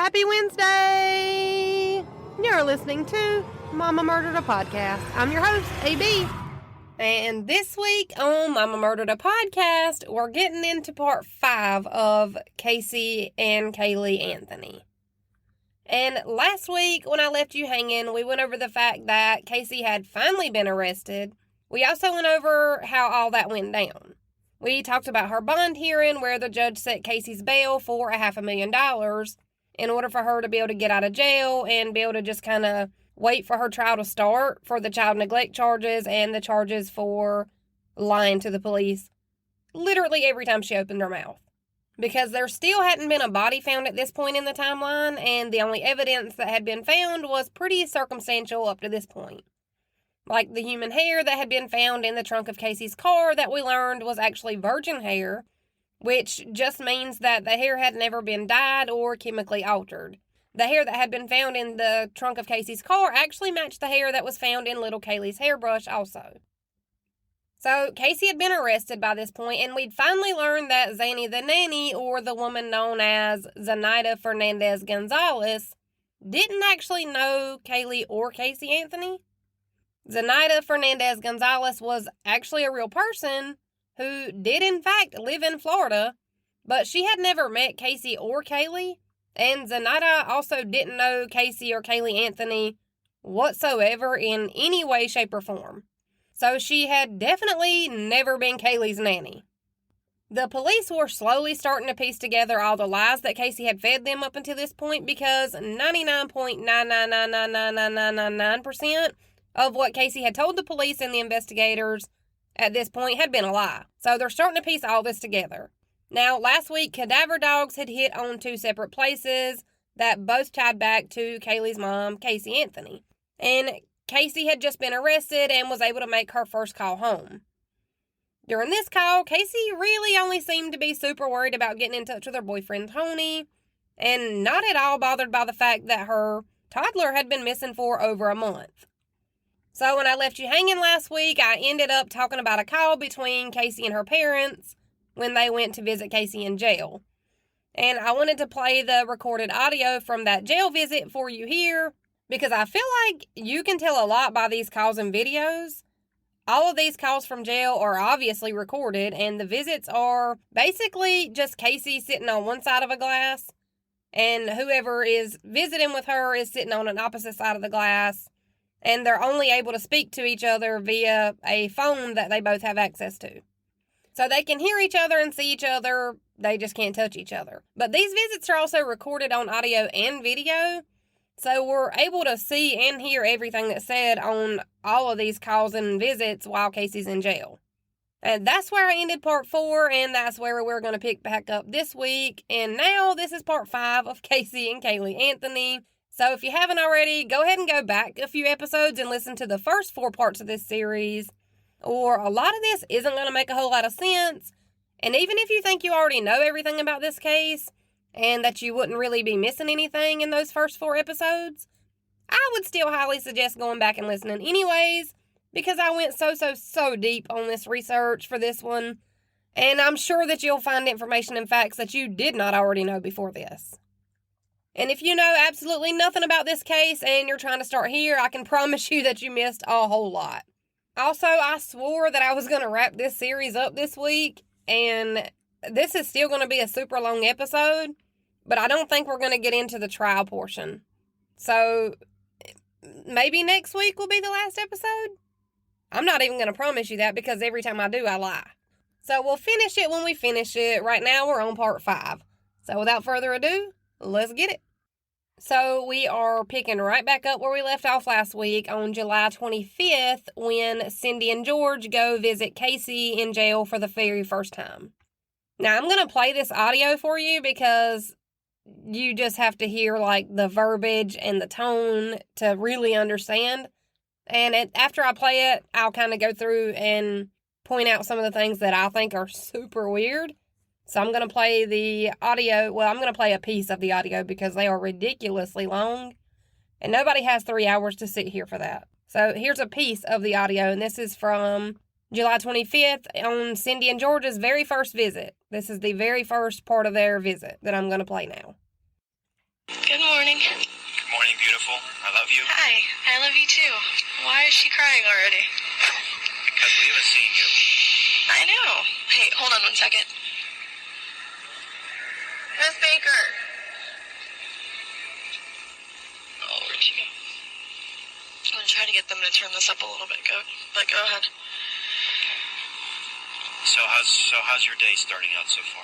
Happy Wednesday! You're listening to Mama Murdered a Podcast. I'm your host, AB. And this week on Mama Murdered a Podcast, we're getting into part 5 of Casey and Caylee Anthony. And last week, when I left you hanging, we went over the fact that Casey had finally been arrested. We also went over how all that went down. We talked about her bond hearing where the judge set Casey's bail for $500,000 in order for her to be able to get out of jail and be able to just kind of wait for her trial to start for the child neglect charges and the charges for lying to the police literally every time she opened her mouth. Because there still hadn't been a body found at this point in the timeline, and the only evidence that had been found was pretty circumstantial up to this point. Like the human hair that had been found in the trunk of Casey's car that we learned was actually virgin hair, which just means that the hair had never been dyed or chemically altered. The hair that had been found in the trunk of Casey's car actually matched the hair that was found in little Caylee's hairbrush also. So Casey had been arrested by this point, and we'd finally learned that Zanny the nanny, or the woman known as Zenaida Fernandez Gonzalez, didn't actually know Caylee or Casey Anthony. Zenaida Fernandez Gonzalez was actually a real person who did in fact live in Florida, but she had never met Casey or Caylee, and Zenaida also didn't know Casey or Caylee Anthony whatsoever in any way, shape, or form. So she had definitely never been Caylee's nanny. The police were slowly starting to piece together all the lies that Casey had fed them up until this point, because 99.9999999% of what Casey had told the police and the investigators at this point had been a lie. So they're starting to piece all this together. Now, last week, cadaver dogs had hit on 2 separate places that both tied back to Caylee's mom, Casey Anthony. And Casey had just been arrested and was able to make her first call home. During this call, Casey really only seemed to be super worried about getting in touch with her boyfriend, Tony, and not at all bothered by the fact that her toddler had been missing for over a month. So when I left you hanging last week, I ended up talking about a call between Casey and her parents when they went to visit Casey in jail. And I wanted to play the recorded audio from that jail visit for you here, because I feel like you can tell a lot by these calls and videos. All of these calls from jail are obviously recorded, and the visits are basically just Casey sitting on one side of a glass, and whoever is visiting with her is sitting on an opposite side of the glass, and they're only able to speak to each other via a phone that they both have access to. So they can hear each other and see each other, they just can't touch each other. But these visits are also recorded on audio and video, so we're able to see and hear everything that's said on all of these calls and visits while Casey's in jail. And that's where I ended part 4, and that's where we're going to pick back up this week. And now this is part 5 of Casey and Caylee Anthony. So if you haven't already, go ahead and go back a few episodes and listen to the first 4 parts of this series, or a lot of this isn't going to make a whole lot of sense. And even if you think you already know everything about this case, and that you wouldn't really be missing anything in those first 4 episodes, I would still highly suggest going back and listening anyways, because I went so deep on this research for this one, and I'm sure that you'll find information and facts that you did not already know before this. And if you know absolutely nothing about this case and you're trying to start here, I can promise you that you missed a whole lot. Also, I swore that I was going to wrap this series up this week, and this is still going to be a super long episode, but I don't think we're going to get into the trial portion. So maybe next week will be the last episode? I'm not even going to promise you that, because every time I do, I lie. So we'll finish it when we finish it. Right now, we're on part 5. So without further ado, let's get it. So we are picking right back up where we left off last week on July 25th when Cindy and George go visit Casey in jail for the very first time. Now, I'm going to play this audio for you because you just have to hear like the verbiage and the tone to really understand. And after I play it, I'll kind of go through and point out some of the things that I think are super weird. So I'm going to play the audio. Well, I'm going to play a piece of the audio because they are ridiculously long. And nobody has 3 hours to sit here for that. So here's a piece of the audio. And this is from July 25th on Cindy and George's very first visit. This is the very first part of their visit that I'm going to play now. Good morning. Good morning, beautiful. I love you. Hi, I love you too. Why is she crying already? Because we haven't seen you. I know. Hey, hold on 1 second. Miss Baker. Oh, where'd she go? I'm gonna try to get them to turn this up a little bit. Go ahead. So how's your day starting out so far?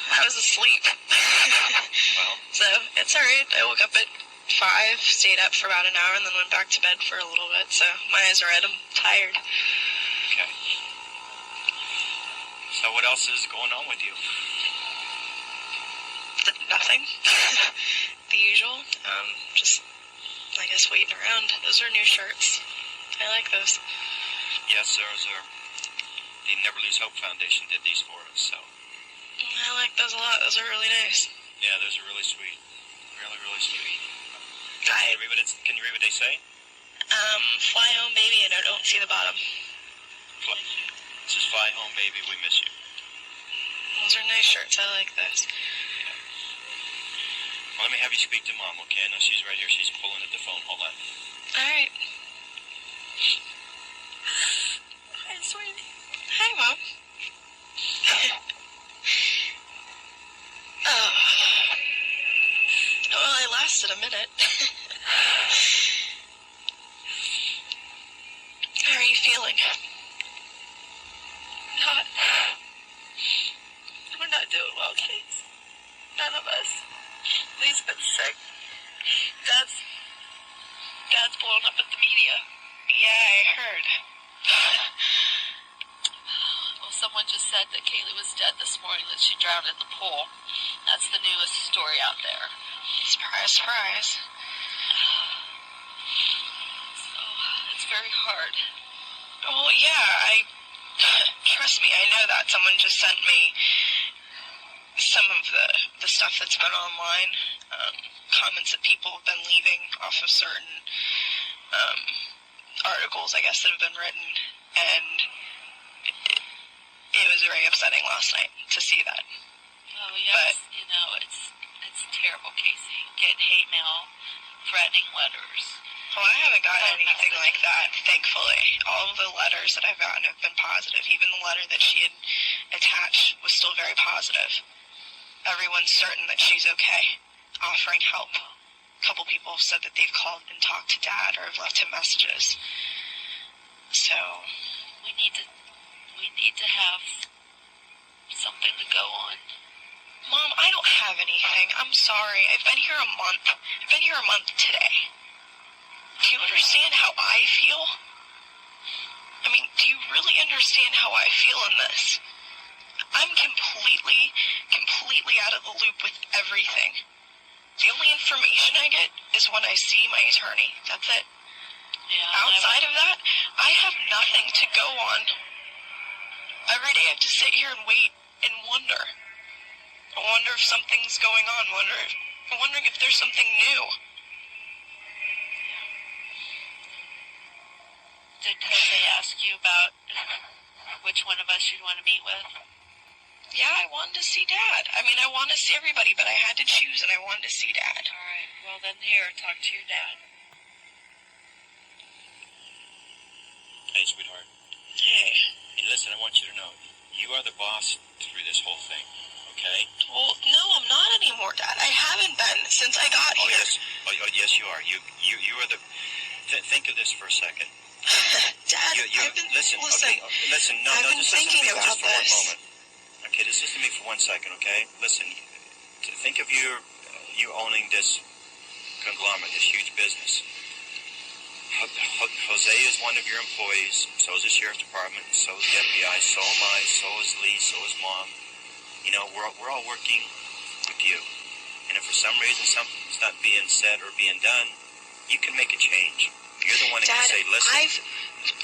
I was asleep. Well, So, it's alright. I woke up at 5, stayed up for about an hour, and then went back to bed for a little bit. So, my eyes are red. I'm tired. okay. So what else is going on with you? Nothing. The usual. Just, I guess, waiting around. Those are new shirts. I like those. Yes, those are. The Never Lose Hope Foundation did these for us, so. I like those a lot. Those are really nice. Yeah, those are really sweet. Really, really sweet. I, Can you read what they say? fly home, baby, and I don't see the bottom. It says, fly home, baby, we miss you. Those are nice shirts. I like those. Well, let me have you speak to Mom, okay? Now she's right here. She's pulling at the phone. Hold on. Alright. Hi, sweetie. Hi, Mom. Oh. Well, I lasted a minute. How are you feeling? We're not doing well, Case. None of us. Lee's been sick. Dad's blown up at the media. Yeah, I heard. Well, someone just said that Caylee was dead this morning, that she drowned in the pool. That's the newest story out there. Surprise, surprise. So, it's very hard. Oh, yeah, trust me, I know that. Someone just sent me some of the stuff that's been online, comments that people have been leaving off of certain articles, I guess, that have been written, and it was very upsetting last night to see that. Oh, yes, you know, it's terrible, Casey. Getting hate mail, threatening letters. Well, I haven't gotten anything like that, thankfully. All of the letters that I've gotten have been positive. Even the letter that she had attached was still very positive. Everyone's certain that she's okay, offering help. A couple people have said that they've called and talked to Dad or have left him messages. So, We need to have something to go on. Mom, I don't have anything. I'm sorry. I've been here a month. I've been here a month today. Do you understand how I feel? I mean, do you really understand how I feel in this? I'm completely out of the loop with everything. The only information I get is when I see my attorney. That's it. Yeah. Outside of that, I have nothing to go on. Every day I have to sit here and wait and wonder. I wonder if something's going on. I'm wondering if there's something new. Did Jose ask you about which one of us you'd want to meet with? Yeah, I wanted to see Dad. I mean, I want to see everybody, but I had to choose, and I wanted to see Dad. All right. Well, then here, talk to your dad. Hey, sweetheart. Hey. Hey, listen, I want you to know, you are the boss through this whole thing, okay? Well, no, I'm not anymore, Dad. I haven't been since I got Oh, here. yes. Oh, yes, you are. You are the... think of this for a second. Dad, I've been... Listen, okay, listen, no, I've been just listen to thinking me about just for one this. moment. Okay, just listen to me for 1 second, okay? Listen, think of you owning this conglomerate, this huge business. Jose is one of your employees, so is the sheriff's department, so is the FBI, so am I, so is Lee, so is Mom. You know, we're all working with you. And if for some reason something's not being said or being done, you can make a change. You're the one that Dad, can say, listen. I've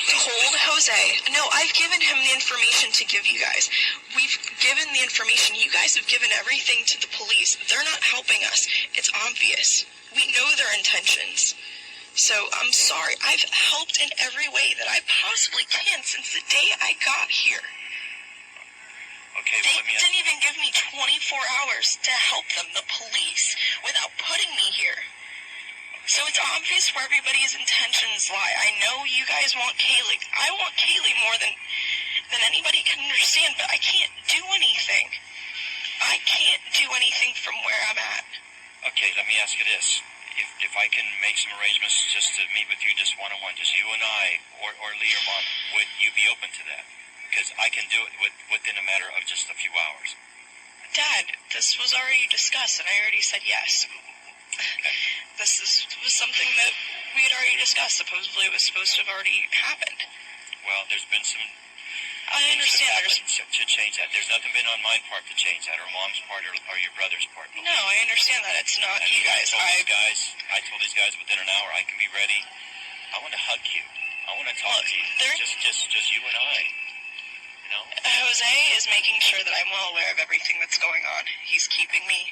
told Jose. No, I've given him the information to give you guys. We've given the information. You guys have given everything to the police. They're not helping us. It's obvious. We know their intentions. So, I'm sorry. I've helped in every way that I possibly can since the day I got here. Okay, They didn't even give me 24 hours to help them, the police, without putting me here. it's obvious where everybody's intentions lie. I know you guys want Caylee. I want Caylee more than anybody can understand, but I can't do anything. I can't do anything from where I'm at. Okay, let me ask you this. If I can make some arrangements just to meet with you just one-on-one, just you and I, or Lee or Mom, would you be open to that? Because I can do it within a matter of just a few hours. Dad, this was already discussed, and I already said yes. Okay. This was something that we had already discussed. Supposedly it was supposed to have already happened. Well, there's been some I understand there's... to change that. There's nothing been on my part to change that, or Mom's part, or your brother's part. No, I understand that. It's not you guys. I told these guys within an hour I can be ready. I want to hug you. I want to talk to you. Just you and I. You know? Jose is making sure that I'm well aware of everything that's going on. He's keeping me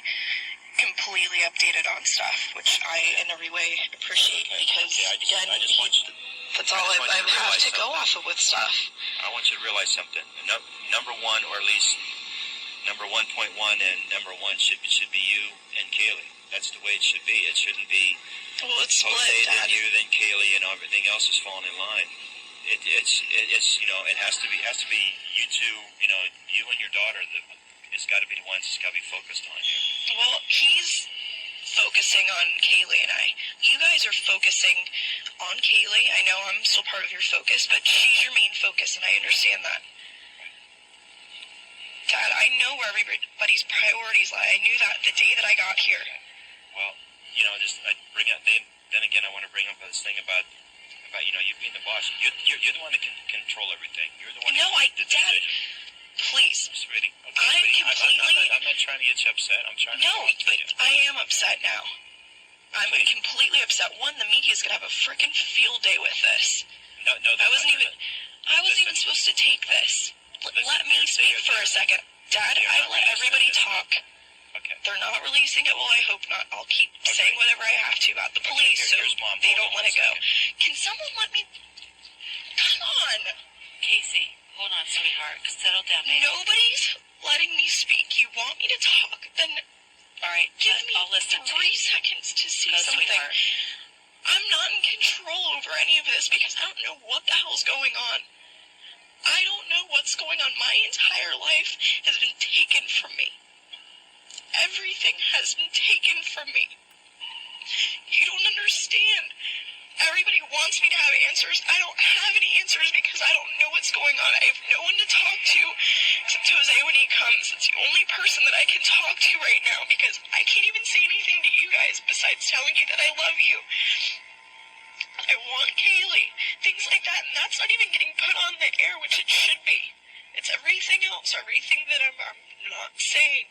completely updated on stuff, which I in every way appreciate, because I just want you to... That's all I have to go off of with stuff. I want you to realize something. Number one, or at least number 1.1 and number one should be you and Caylee. That's the way it should be. It shouldn't be it's split, Jose, Dad. then you, then Caylee, and everything else is falling in line. It's it has to be you two, you and your daughter. It's got to be the ones that's got to be focused on here. Well, he's focusing on Caylee and I. You guys are focusing on Caylee. I know I'm still part of your focus, but she's your main focus, and I understand that. Dad, I know where everybody's priorities lie. I knew that the day that I got here. Well, I bring up. Then again, I want to bring up this thing about you being the boss. You're the one that can control everything. You're the one. No, that can make the Dad. decision. Please. Sweetie. Okay, I'm sweetie. completely... I'm not trying to get you upset. I'm trying to No, talk to but you. I am upset now. I'm completely upset. One, the media's gonna have a frickin' field day with this. No, I wasn't even supposed to take this. Let me speak for a second. Dad, I let everybody talk. Okay. They're not releasing it. Well, I hope not. I'll keep saying whatever I have to about the police, so Mom. they don't let it go. Can someone let me... Come on. Casey, hold on, sweetheart. Settle down, baby. Nobody's letting me speak. You want me to talk? Then All right, give me I'll listen to 3 you. seconds to see Go, something. sweetheart. I'm not in control over any of this because I don't know what the hell's going on. I don't know what's going on. My entire life has been taken from me. Everything has been taken from me. You don't understand. Everybody wants me to have answers. I don't have any answers because I don't know what's going on. I have no one to talk to except Jose when he comes. It's the only person that I can talk to right now because I can't even say anything to you guys besides telling you that I love you. I want Caylee. Things like that. And that's not even getting put on the air, which it should be. It's everything else, everything that I'm not saying.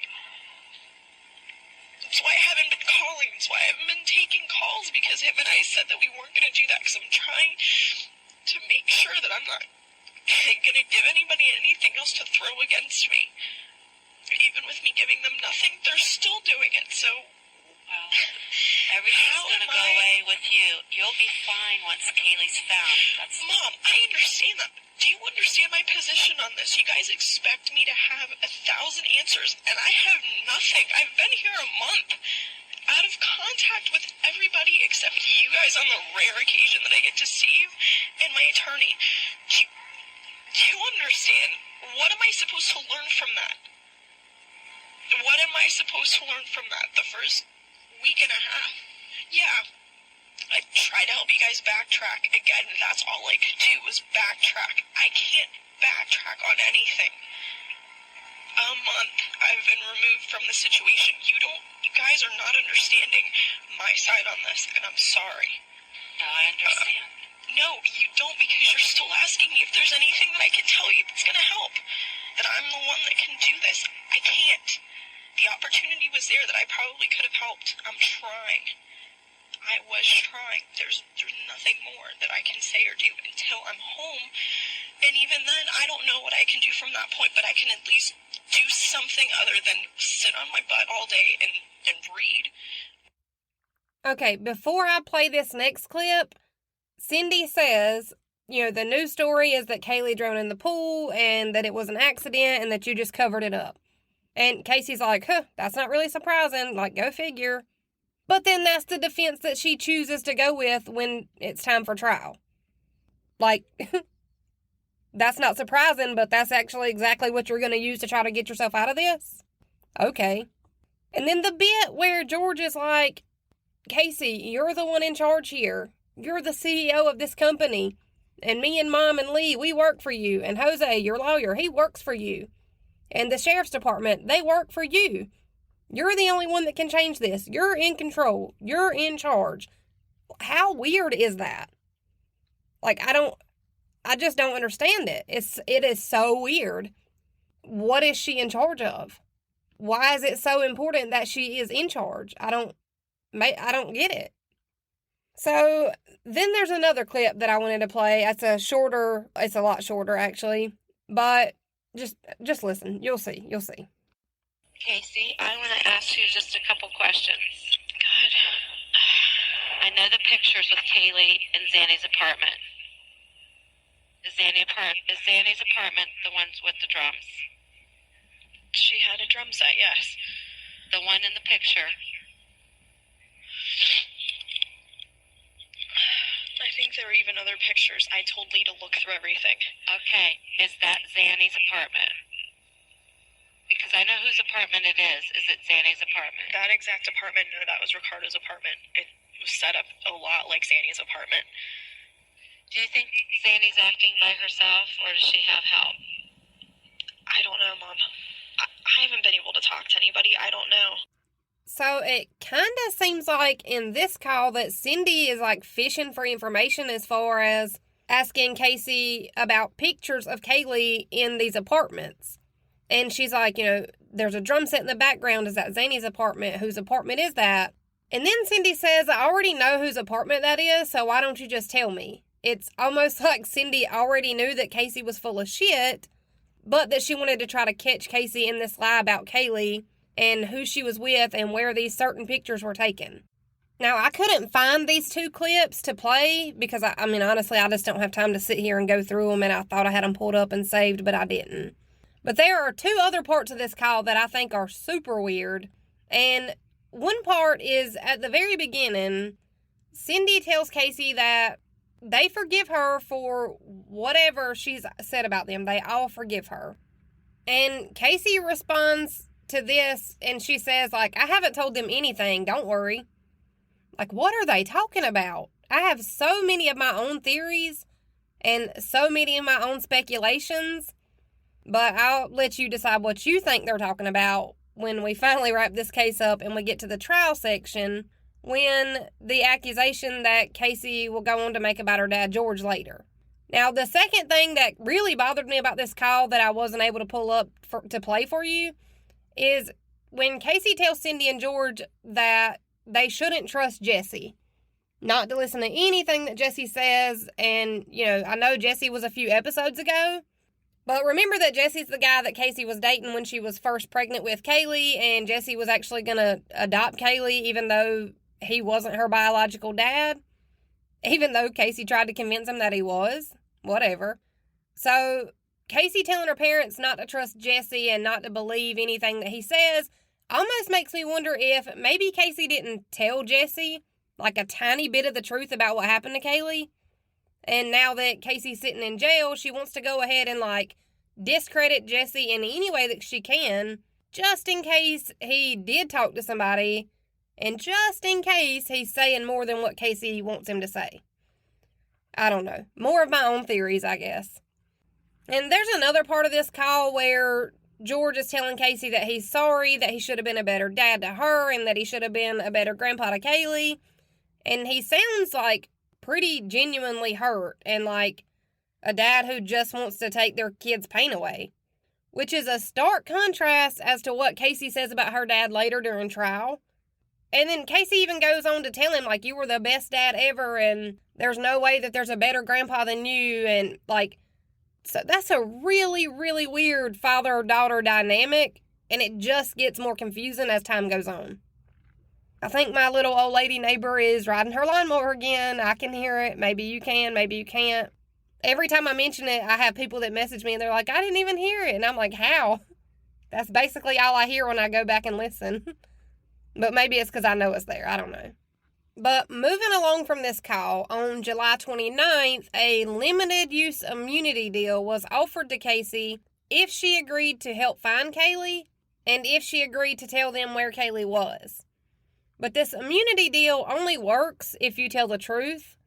That's why I haven't been calling. That's why I haven't been taking calls, because him and I said that we weren't going to do that because I'm trying to make sure that I'm not going to give anybody anything else to throw against me. Even with me giving them nothing, they're still doing it, so... Well, everything's going to go away with you. You'll be fine once Caylee's found. Mom, I understand that. Do you understand my position on this? You guys expect me to have 1,000 answers, and I have nothing. I've been here a month, out of contact with everybody except you guys on the rare occasion that I get to see you, and my attorney. Do you understand? What am I supposed to learn from that? What am I supposed to learn from that? The first week and a half. Yeah, I tried to help you guys backtrack. Again, that's all I could do was backtrack. I can't backtrack on anything. A month I've been removed from the situation. You guys are not understanding my side on this, and I'm sorry. No, I understand. No, you don't, because you're still asking me if there's anything that I can tell you that's gonna help. That I'm the one that can do this. I can't. The opportunity was there that I probably could have helped. I'm trying. I was trying. There's nothing more that I can say or do until I'm home. And even then, I don't know what I can do from that point, but I can at least do something other than sit on my butt all day and read. Okay, before I play this next clip, Cindy says, the news story is that Caylee drowned in the pool and that it was an accident and that you just covered it up. And Casey's like, that's not really surprising. Like, go figure. But then that's the defense that she chooses to go with when it's time for trial. Like, that's not surprising, but that's actually exactly what you're going to use to try to get yourself out of this? Okay. And then the bit where George is like, Casey, you're the one in charge here. You're the CEO of this company. And me and Mom and Lee, we work for you. And Jose, your lawyer, he works for you. And the sheriff's department, they work for you. You're the only one that can change this. You're in control. You're in charge. How weird is that? Like, I just don't understand it. It is so weird. What is she in charge of? Why is it so important that she is in charge? I don't get it. So then there's another clip that I wanted to play. It's a lot shorter actually, but just listen. You'll see. Casey, I want to ask you just a couple questions. Good. I know the pictures with Caylee in Zanny's apartment. Is Zanny's apartment the ones with the drums? She had a drum set, yes. The one in the picture. I think there were even other pictures. I told Lee to look through everything. Okay, is that Zanny's apartment? Because I know whose apartment it is. Is it Zanny's apartment? That exact apartment, no, that was Ricardo's apartment. It was set up a lot like Zanny's apartment. Do you think Zanny's acting by herself, or does she have help? I don't know, Mom. I haven't been able to talk to anybody. I don't know. So it kind of seems like in this call that Cindy is like fishing for information as far as asking Casey about pictures of Caylee in these apartments. And she's like, there's a drum set in the background. Is that Zanny's apartment? Whose apartment is that? And then Cindy says, I already know whose apartment that is, so why don't you just tell me? It's almost like Cindy already knew that Casey was full of shit, but that she wanted to try to catch Casey in this lie about Caylee and who she was with and where these certain pictures were taken. Now, I couldn't find these two clips to play because, I mean, honestly, I just don't have time to sit here and go through them, and I thought I had them pulled up and saved, but I didn't. But there are two other parts of this call that I think are super weird, and one part is at the very beginning, Cindy tells Casey that they forgive her for whatever she's said about them. They all forgive her. And Casey responds to this, and she says, like, I haven't told them anything, don't worry. Like, what are they talking about? I have so many of my own theories and so many of my own speculations, but I'll let you decide what you think they're talking about when we finally wrap this case up and we get to the trial section, when the accusation that Casey will go on to make about her dad, George, later. Now, the second thing that really bothered me about this call that I wasn't able to pull up to play for you is when Casey tells Cindy and George that they shouldn't trust Jesse, not to listen to anything that Jesse says. And, I know Jesse was a few episodes ago, but remember that Jesse's the guy that Casey was dating when she was first pregnant with Caylee, and Jesse was actually going to adopt Caylee even though he wasn't her biological dad, even though Casey tried to convince him that he was. Whatever. So Casey telling her parents not to trust Jesse and not to believe anything that he says almost makes me wonder if maybe Casey didn't tell Jesse like a tiny bit of the truth about what happened to Caylee. And now that Casey's sitting in jail, she wants to go ahead and like discredit Jesse in any way that she can, just in case he did talk to somebody and just in case he's saying more than what Casey wants him to say. I don't know. More of my own theories, I guess. And there's another part of this call where George is telling Casey that he's sorry, that he should have been a better dad to her, and that he should have been a better grandpa to Caylee. And he sounds like pretty genuinely hurt and like a dad who just wants to take their kid's pain away, which is a stark contrast as to what Casey says about her dad later during trial. And then Casey even goes on to tell him, like, you were the best dad ever, and there's no way that there's a better grandpa than you, and, like, so that's a really, really weird father-daughter dynamic, and it just gets more confusing as time goes on. I think my little old lady neighbor is riding her lawnmower again. I can hear it. Maybe you can, maybe you can't. Every time I mention it, I have people that message me, and they're like, I didn't even hear it, and I'm like, how? That's basically all I hear when I go back and listen. But maybe it's because I know it's there. I don't know. But moving along from this call, on July 29th, a limited use immunity deal was offered to Casey if she agreed to help find Caylee and if she agreed to tell them where Caylee was. But this immunity deal only works if you tell the truth.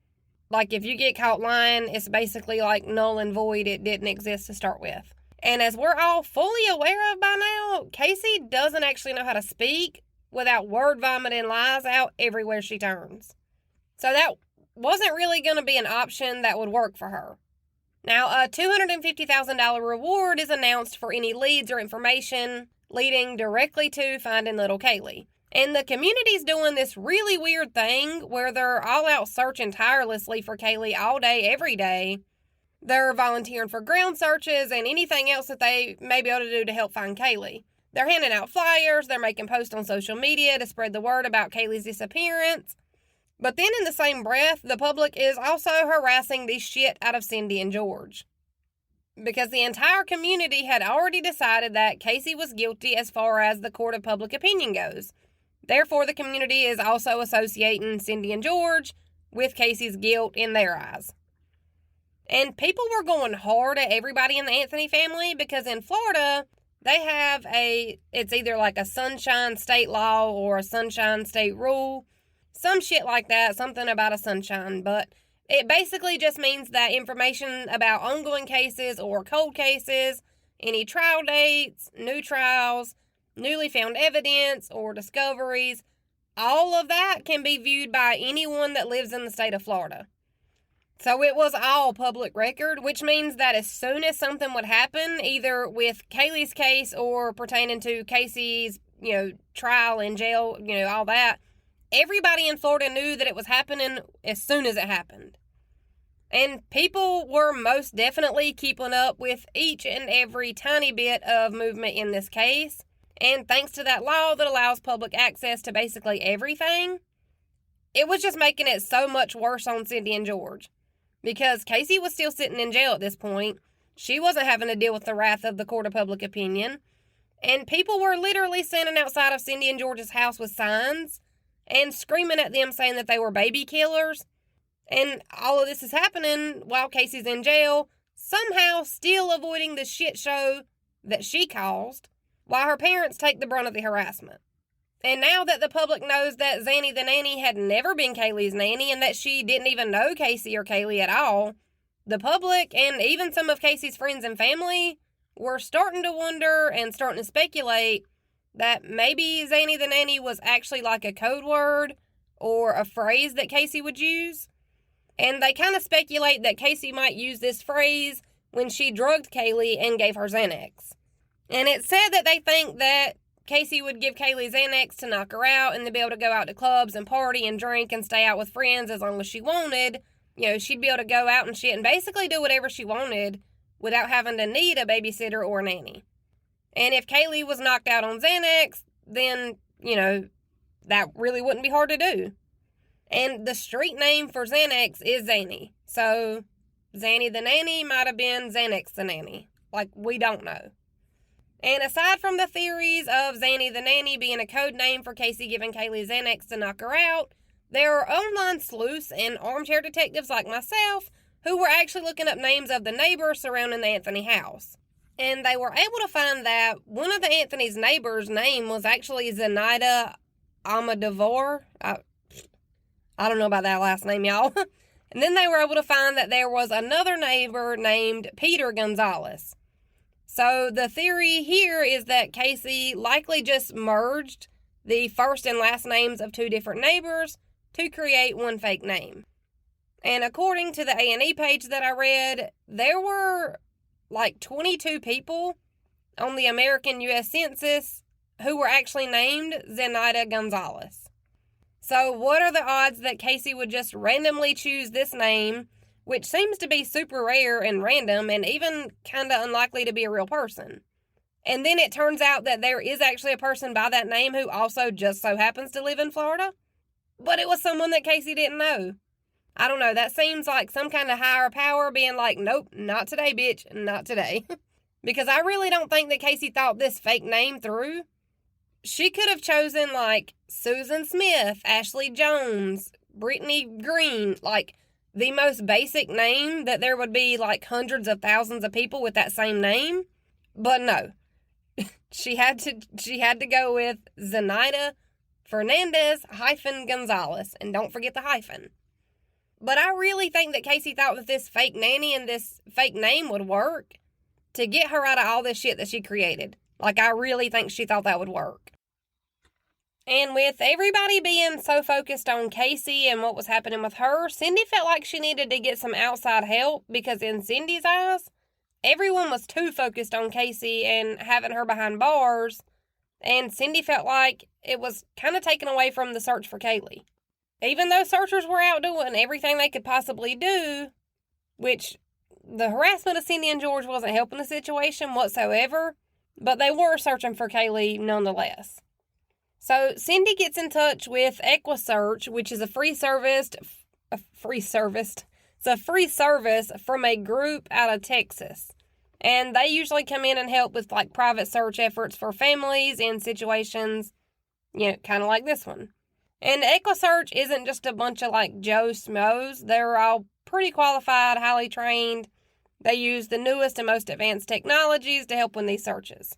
Like, if you get caught lying, it's basically like null and void. It didn't exist to start with. And as we're all fully aware of by now, Casey doesn't actually know how to speak without word vomiting lies out everywhere she turns. So that wasn't really going to be an option that would work for her. Now, a $250,000 reward is announced for any leads or information leading directly to finding little Caylee. And the community's doing this really weird thing where they're all out searching tirelessly for Caylee all day, every day. They're volunteering for ground searches and anything else that they may be able to do to help find Caylee. They're handing out flyers, they're making posts on social media to spread the word about Caylee's disappearance. But then in the same breath, the public is also harassing the shit out of Cindy and George. Because the entire community had already decided that Casey was guilty as far as the court of public opinion goes. Therefore, the community is also associating Cindy and George with Casey's guilt in their eyes. And people were going hard at everybody in the Anthony family because in Florida, they have it's either like a sunshine state law or a sunshine state rule. Some shit like that, something about a sunshine. But it basically just means that information about ongoing cases or cold cases, any trial dates, new trials, newly found evidence or discoveries, all of that can be viewed by anyone that lives in the state of Florida. So it was all public record, which means that as soon as something would happen, either with Caylee's case or pertaining to Casey's, trial in jail, all that, everybody in Florida knew that it was happening as soon as it happened. And people were most definitely keeping up with each and every tiny bit of movement in this case. And thanks to that law that allows public access to basically everything, it was just making it so much worse on Cindy and George. Because Casey was still sitting in jail at this point. She wasn't having to deal with the wrath of the court of public opinion. And people were literally standing outside of Cindy and George's house with signs and screaming at them saying that they were baby killers. And all of this is happening while Casey's in jail, somehow still avoiding the shit show that she caused, while her parents take the brunt of the harassment. And now that the public knows that Zanny the nanny had never been Caylee's nanny and that she didn't even know Casey or Caylee at all, the public and even some of Casey's friends and family were starting to wonder and starting to speculate that maybe Zanny the nanny was actually like a code word or a phrase that Casey would use. And they kind of speculate that Casey might use this phrase when she drugged Caylee and gave her Xanax. And it's said that they think that Casey would give Caylee Xanax to knock her out and to be able to go out to clubs and party and drink and stay out with friends as long as she wanted. She'd be able to go out and shit and basically do whatever she wanted without having to need a babysitter or a nanny. And if Caylee was knocked out on Xanax, then, that really wouldn't be hard to do. And the street name for Xanax is Zanny. So, Zanny the nanny might have been Xanax the nanny. We don't know. And aside from the theories of Zanny the nanny being a code name for Casey giving Caylee Xanax to knock her out, there are online sleuths and armchair detectives like myself who were actually looking up names of the neighbors surrounding the Anthony house. And they were able to find that one of the Anthony's neighbors' name was actually Zenaida Almodovar. I don't know about that last name, y'all. And then they were able to find that there was another neighbor named Peter Gonzalez. So the theory here is that Casey likely just merged the first and last names of two different neighbors to create one fake name. And according to the A&E page that I read, there were 22 people on the American U.S. Census who were actually named Zenaida Gonzalez. So what are the odds that Casey would just randomly choose this name, which seems to be super rare and random and even kind of unlikely to be a real person? And then it turns out that there is actually a person by that name who also just so happens to live in Florida. But it was someone that Casey didn't know. I don't know, that seems like some kind of higher power being like, nope, not today, bitch, not today. Because I really don't think that Casey thought this fake name through. she could have chosen, like, Susan Smith, Ashley Jones, Brittany Green, like, the most basic name that there would be, like, hundreds of thousands of people with that same name. But no. She had to go with Zenaida Fernandez-Gonzalez. And don't forget the hyphen. But I really think that Casey thought that this fake nanny and this fake name would work to get her out of all this shit that she created. Like, I really think she thought that would work. And with everybody being so focused on Casey and what was happening with her, Cindy felt like she needed to get some outside help because in Cindy's eyes, everyone was too focused on Casey and having her behind bars, and Cindy felt like it was kind of taken away from the search for Caylee. Even though searchers were out doing everything they could possibly do, which the harassment of Cindy and George wasn't helping the situation whatsoever, but they were searching for Caylee nonetheless. So Cindy gets in touch with EquiSearch, which is a free service from a group out of Texas. And they usually come in and help with, like, private search efforts for families in situations, kind of like this one. And EquiSearch isn't just a bunch of, like, Joe Schmoes. They're all pretty qualified, highly trained. They use the newest and most advanced technologies to help with these searches.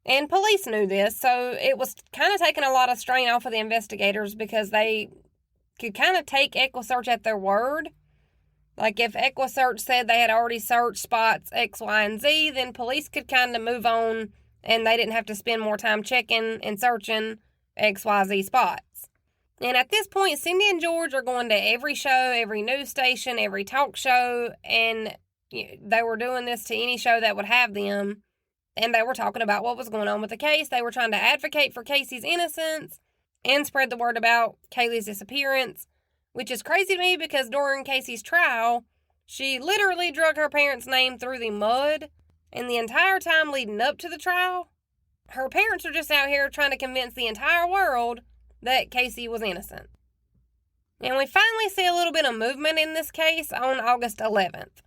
And police knew this, so it was kind of taking a lot of strain off of the investigators because they could kind of take EquiSearch at their word. Like, if EquiSearch said they had already searched spots X, Y, and Z, then police could kind of move on and they didn't have to spend more time checking and searching X, Y, Z spots. And at this point, Cindy and George are going to every show, every news station, every talk show, and they were doing this to any show that would have them. And they were talking about what was going on with the case. They were trying to advocate for Casey's innocence and spread the word about Caylee's disappearance, which is crazy to me because during Casey's trial, she literally drug her parents' name through the mud. And the entire time leading up to the trial, her parents are just out here trying to convince the entire world that Casey was innocent. And we finally see a little bit of movement in this case on August 11th.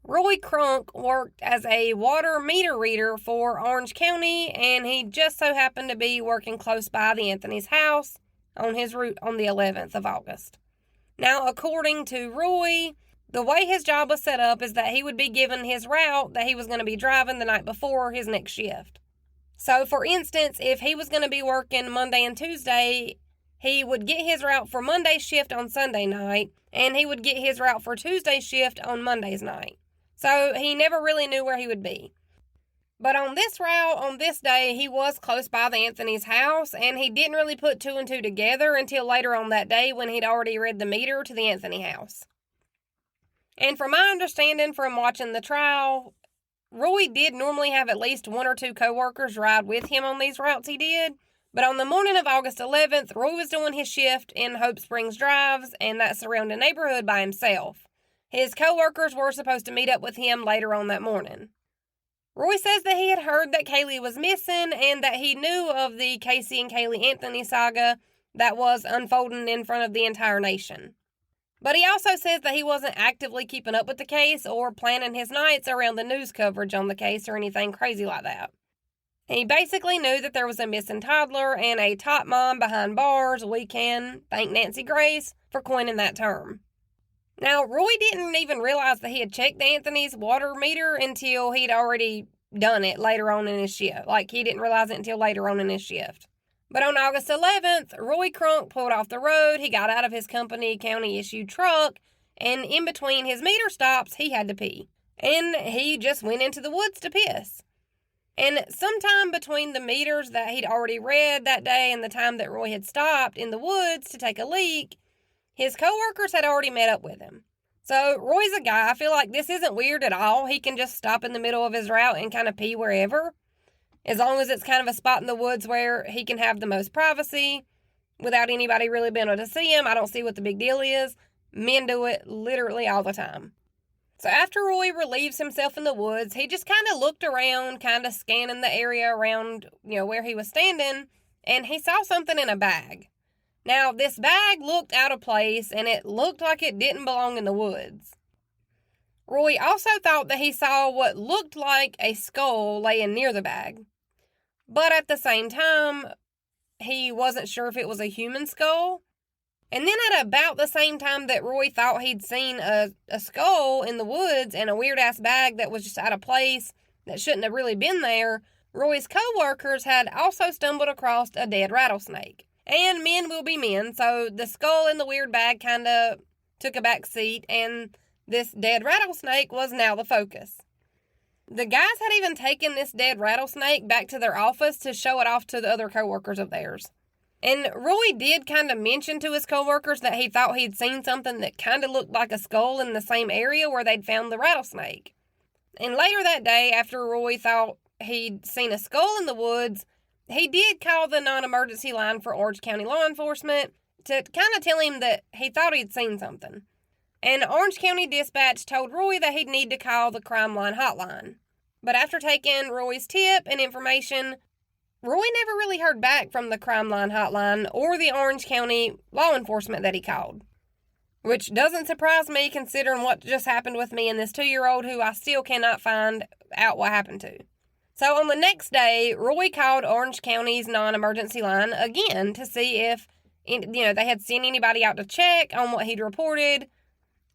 Roy Crunk worked as a water meter reader for Orange County, and he just so happened to be working close by the Anthony's house on his route on the 11th of August. Now, according to Roy, the way his job was set up is that he would be given his route that he was going to be driving the night before his next shift. So, for instance, if he was going to be working Monday and Tuesday, he would get his route for Monday's shift on Sunday night, and he would get his route for Tuesday's shift on Monday's night. So he never really knew where he would be. But on this route, on this day, he was close by the Anthony's house, and he didn't really put two and two together until later on that day when he'd already read the meter to the Anthony house. And from my understanding from watching the trial, Roy did normally have at least one or two co-workers ride with him on these routes he did. But on the morning of August 11th, Roy was doing his shift in Hope Springs Drives and that surrounding neighborhood by himself. His co-workers were supposed to meet up with him later on that morning. Roy says that he had heard that Caylee was missing and that he knew of the Casey and Caylee Anthony saga that was unfolding in front of the entire nation. But he also says that he wasn't actively keeping up with the case or planning his nights around the news coverage on the case or anything crazy like that. He basically knew that there was a missing toddler and a top mom behind bars. We can thank Nancy Grace for coining that term. Now, Roy didn't even realize that he had checked Anthony's water meter until he'd already done it later on in his shift. Like, he didn't realize it until later on in his shift. But on August 11th, Roy Crunk pulled off the road. He got out of his company county-issued truck, and in between his meter stops, he had to pee. And he just went into the woods to piss. And sometime between the meters that he'd already read that day and the time that Roy had stopped in the woods to take a leak, his co-workers had already met up with him. So Roy's a guy, I feel like this isn't weird at all. He can just stop in the middle of his route and kind of pee wherever. As long as it's kind of a spot in the woods where he can have the most privacy without anybody really being able to see him. I don't see what the big deal is. Men do it literally all the time. So after Roy relieves himself in the woods, he just kind of looked around, kind of scanning the area around, where he was standing, and he saw something in a bag. Now, this bag looked out of place, and it looked like it didn't belong in the woods. Roy also thought that he saw what looked like a skull laying near the bag. But at the same time, he wasn't sure if it was a human skull. And then at about the same time that Roy thought he'd seen a skull in the woods and a weird-ass bag that was just out of place that shouldn't have really been there, Roy's co-workers had also stumbled across a dead rattlesnake. And men will be men, so the skull in the weird bag kind of took a back seat, and this dead rattlesnake was now the focus. The guys had even taken this dead rattlesnake back to their office to show it off to the other co-workers of theirs. And Roy did kind of mention to his co-workers that he thought he'd seen something that kind of looked like a skull in the same area where they'd found the rattlesnake. And later that day, after Roy thought he'd seen a skull in the woods, he did call the non-emergency line for Orange County law enforcement to kind of tell him that he thought he'd seen something. And Orange County Dispatch told Roy that he'd need to call the crime line hotline. But after taking Roy's tip and information, Roy never really heard back from the crime line hotline or the Orange County law enforcement that he called. Which doesn't surprise me considering what just happened with me and this 2-year-old who I still cannot find out what happened to. So on the next day, Roy called Orange County's non-emergency line again to see if, they had sent anybody out to check on what he'd reported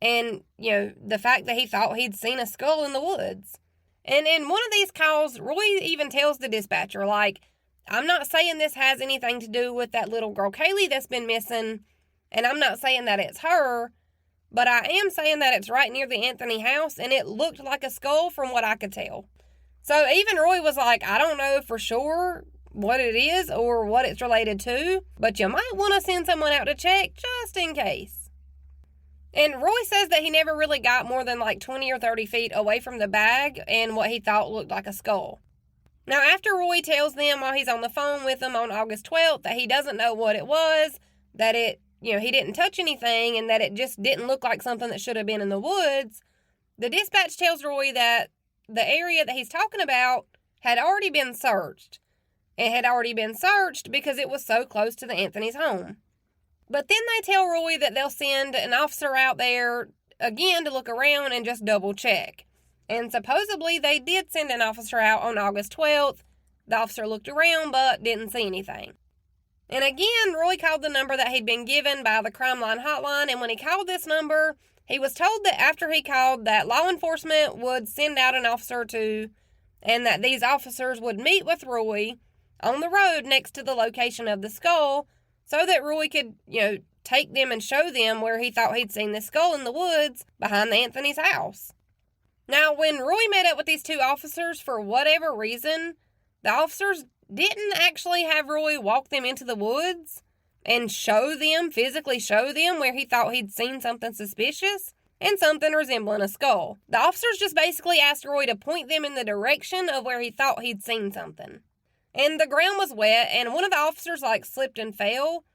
and, the fact that he thought he'd seen a skull in the woods. And in one of these calls, Roy even tells the dispatcher, I'm not saying this has anything to do with that little girl Caylee that's been missing, and I'm not saying that it's her, but I am saying that it's right near the Anthony house, and it looked like a skull from what I could tell. So even Roy was like, I don't know for sure what it is or what it's related to, but you might want to send someone out to check just in case. And Roy says that he never really got more than 20 or 30 feet away from the bag and what he thought looked like a skull. Now, after Roy tells them while he's on the phone with them on August 12th that he doesn't know what it was, that it, he didn't touch anything, and that it just didn't look like something that should have been in the woods, the dispatch tells Roy that the area that he's talking about had already been searched. It had already been searched because it was so close to the Anthony's home. But then they tell Roy that they'll send an officer out there again to look around and just double check. And supposedly they did send an officer out on August 12th. The officer looked around but didn't see anything. And again, Roy called the number that he'd been given by the crime line hotline, and when he called this number, he was told that after he called that law enforcement would send out an officer and that these officers would meet with Roy on the road next to the location of the skull so that Roy could, take them and show them where he thought he'd seen the skull in the woods behind the Anthony's house. Now, when Roy met up with these two officers, for whatever reason, the officers didn't actually have Roy walk them into the woods and physically show them where he thought he'd seen something suspicious and something resembling a skull. The officers just basically asked Roy to point them in the direction of where he thought he'd seen something. And the ground was wet, and one of the officers, slipped and fell,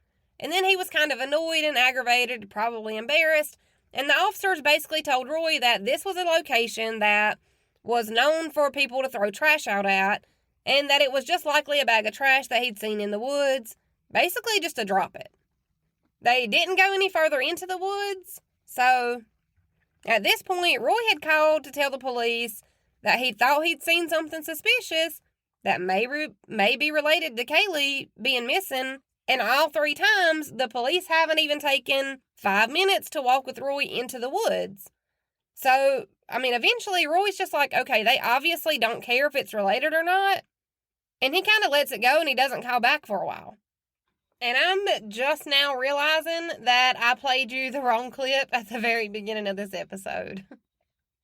and then he was kind of annoyed and aggravated, probably embarrassed, and the officers basically told Roy that this was a location that was known for people to throw trash out at, and that it was just likely a bag of trash that he'd seen in the woods, basically just to drop it. They didn't go any further into the woods, so at this point, Roy had called to tell the police that he thought he'd seen something suspicious that may be related to Caylee being missing, and all 3 times, the police haven't even taken 5 minutes to walk with Roy into the woods. So, eventually Roy's just okay, they obviously don't care if it's related or not, and he kind of lets it go and he doesn't call back for a while. And I'm just now realizing that I played you the wrong clip at the very beginning of this episode.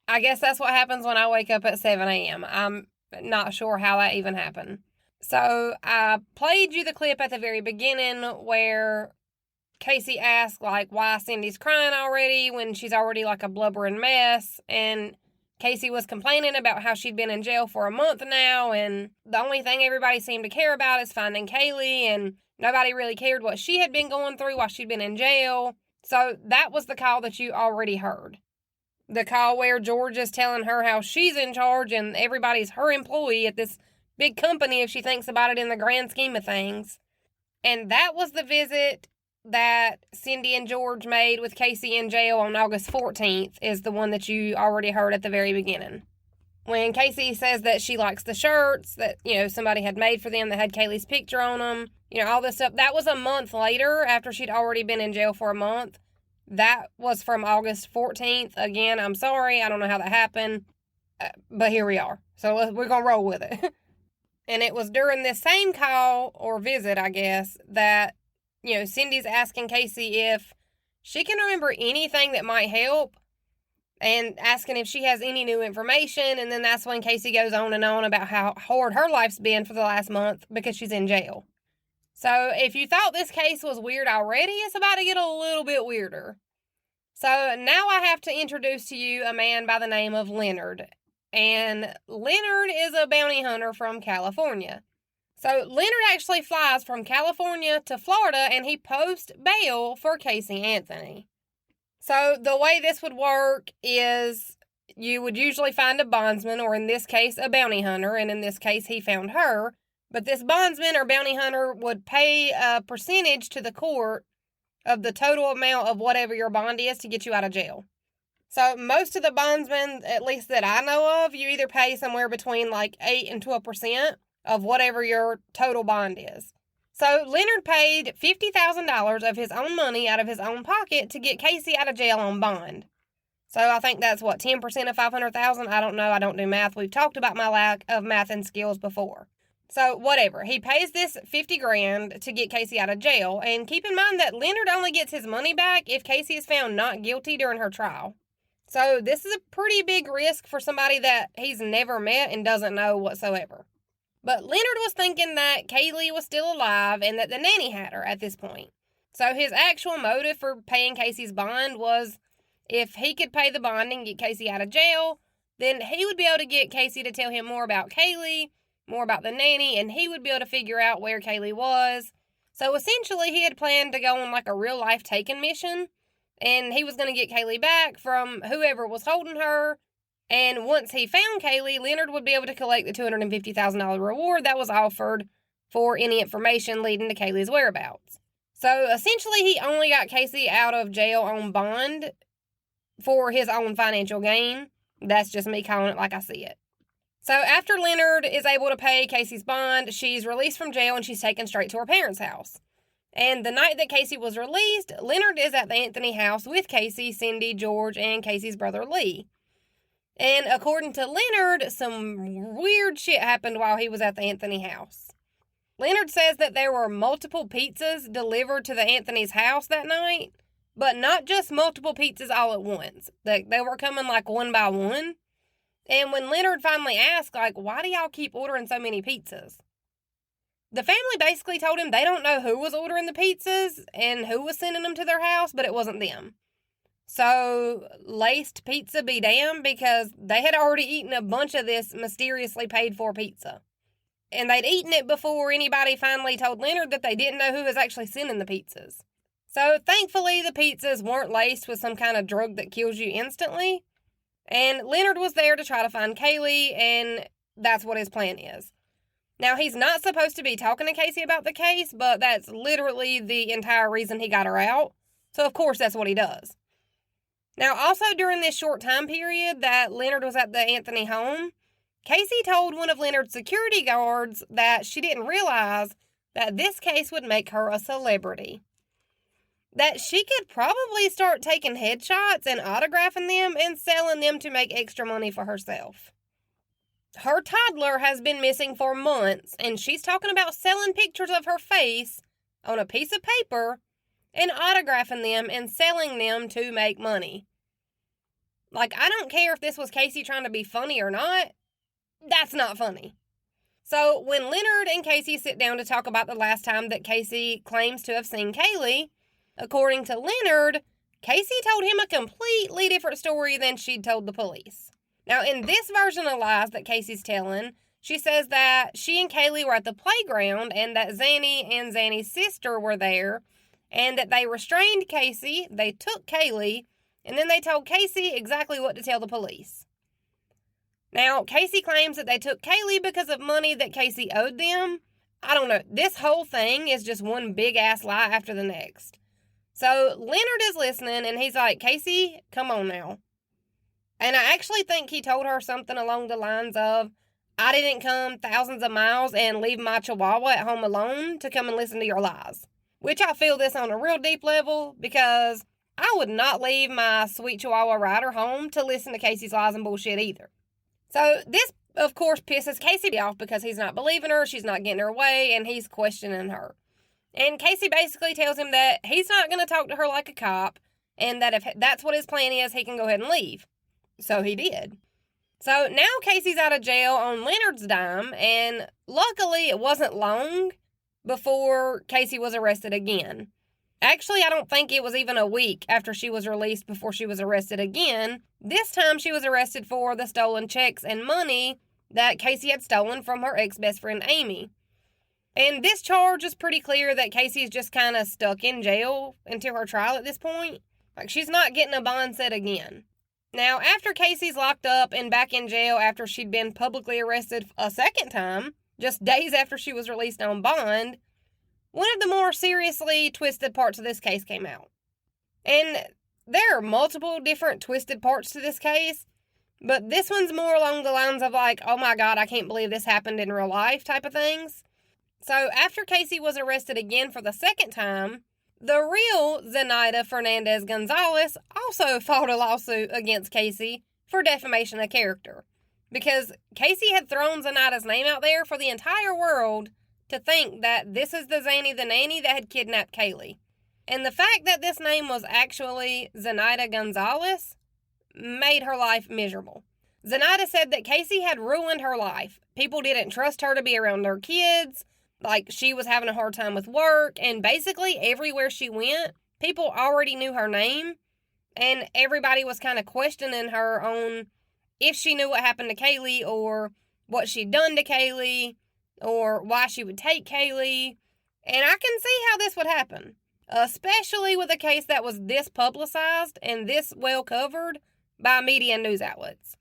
I guess that's what happens when I wake up at 7 a.m. I'm not sure how that even happened. So I played you the clip at the very beginning where Casey asked, why Cindy's crying already when she's already a blubbering mess. And Casey was complaining about how she'd been in jail for a month now, and the only thing everybody seemed to care about is finding Caylee, and nobody really cared what she had been going through while she'd been in jail. So that was the call that you already heard. The call where George is telling her how she's in charge and everybody's her employee at this big company if she thinks about it in the grand scheme of things. And that was the visit that Cindy and George made with Casey in jail on August 14th, is the one that you already heard at the very beginning. When Casey says that she likes the shirts that, somebody had made for them that had Caylee's picture on them, all this stuff. That was a month later after she'd already been in jail for a month. That was from August 14th. Again, I'm sorry. I don't know how that happened, but here we are. So we're going to roll with it. And it was during this same call or visit, I guess, that, Cindy's asking Casey if she can remember anything that might help and asking if she has any new information. And then that's when Casey goes on and on about how hard her life's been for the last month because she's in jail. So if you thought this case was weird already, it's about to get a little bit weirder. So now I have to introduce to you a man by the name of Leonard. And Leonard is a bounty hunter from California. So Leonard actually flies from California to Florida and he posts bail for Casey Anthony. So the way this would work is you would usually find a bondsman, or in this case, a bounty hunter. And in this case, he found her. But this bondsman or bounty hunter would pay a percentage to the court of the total amount of whatever your bond is to get you out of jail. So most of the bondsmen, at least that I know of, you either pay somewhere between like 8 and 12% of whatever your total bond is. So Leonard paid $50,000 of his own money out of his own pocket to get Casey out of jail on bond. So I think that's 10% of $500,000? I don't know. I don't do math. We've talked about my lack of math and skills before. So whatever, he pays this $50,000 to get Casey out of jail, and keep in mind that Leonard only gets his money back if Casey is found not guilty during her trial. So this is a pretty big risk for somebody that he's never met and doesn't know whatsoever. But Leonard was thinking that Caylee was still alive and that the nanny had her at this point. So his actual motive for paying Casey's bond was if he could pay the bond and get Casey out of jail, then he would be able to get Casey to tell him more about Caylee, more about the nanny, and he would be able to figure out where Caylee was. So essentially, he had planned to go on like a real-life taking mission, and he was going to get Caylee back from whoever was holding her. And once he found Caylee, Leonard would be able to collect the $250,000 reward that was offered for any information leading to Caylee's whereabouts. So essentially, he only got Casey out of jail on bond for his own financial gain. That's just me calling it like I see it. So after Leonard is able to pay Casey's bond, she's released from jail and she's taken straight to her parents' house. And the night that Casey was released, Leonard is at the Anthony house with Casey, Cindy, George, and Casey's brother Lee. And according to Leonard, some weird shit happened while he was at the Anthony house. Leonard says that there were multiple pizzas delivered to the Anthony's house that night, but not just multiple pizzas all at once. They were coming like one by one. And when Leonard finally asked, why do y'all keep ordering so many pizzas? The family basically told him they don't know who was ordering the pizzas and who was sending them to their house, but it wasn't them. So, laced pizza be damned, because they had already eaten a bunch of this mysteriously paid for pizza. And they'd eaten it before anybody finally told Leonard that they didn't know who was actually sending the pizzas. So, thankfully, the pizzas weren't laced with some kind of drug that kills you instantly. And Leonard was there to try to find Caylee, and that's what his plan is. Now, he's not supposed to be talking to Casey about the case, but that's literally the entire reason he got her out. So, of course, that's what he does. Now, also during this short time period that Leonard was at the Anthony home, Casey told one of Leonard's security guards that she didn't realize that this case would make her a celebrity. That she could probably start taking headshots and autographing them and selling them to make extra money for herself. Her toddler has been missing for months, and she's talking about selling pictures of her face on a piece of paper and autographing them and selling them to make money. I don't care if this was Casey trying to be funny or not. That's not funny. So when Leonard and Casey sit down to talk about the last time that Casey claims to have seen Caylee, according to Leonard, Casey told him a completely different story than she'd told the police. Now, in this version of lies that Casey's telling, she says that she and Caylee were at the playground and that Zanny and Zanny's sister were there, and that they restrained Casey, they took Caylee, and then they told Casey exactly what to tell the police. Now, Casey claims that they took Caylee because of money that Casey owed them. I don't know. This whole thing is just one big-ass lie after the next. So Leonard is listening, and he's like, Casey, come on now. And I actually think he told her something along the lines of, I didn't come thousands of miles and leave my chihuahua at home alone to come and listen to your lies. Which I feel this on a real deep level, because I would not leave my sweet chihuahua Ryder home to listen to Casey's lies and bullshit either. So this, of course, pisses Casey off because he's not believing her, she's not getting her way, and he's questioning her. And Casey basically tells him that he's not going to talk to her like a cop, and that if that's what his plan is, he can go ahead and leave. So he did. So now Casey's out of jail on Leonard's dime, and luckily it wasn't long before Casey was arrested again. Actually, I don't think it was even a week after she was released before she was arrested again. This time she was arrested for the stolen checks and money that Casey had stolen from her ex-best friend Amy. And this charge is pretty clear that Casey's just kind of stuck in jail until her trial at this point. Like, she's not getting a bond set again. Now, after Casey's locked up and back in jail after she'd been publicly arrested a second time, just days after she was released on bond, one of the more seriously twisted parts of this case came out. And there are multiple different twisted parts to this case, but this one's more along the lines of like, oh my God, I can't believe this happened in real life type of things. So after Casey was arrested again for the second time, the real Zenaida Fernandez Gonzalez also filed a lawsuit against Casey for defamation of character, because Casey had thrown Zenaida's name out there for the entire world to think that this is the Zanny the nanny that had kidnapped Caylee. And the fact that this name was actually Zenaida Gonzalez made her life miserable. Zenaida said that Casey had ruined her life. People didn't trust her to be around their kids. Like, she was having a hard time with work, and basically everywhere she went, people already knew her name, and everybody was kind of questioning her on if she knew what happened to Caylee, or what she'd done to Caylee, or why she would take Caylee. And I can see how this would happen, especially with a case that was this publicized and this well covered by media and news outlets.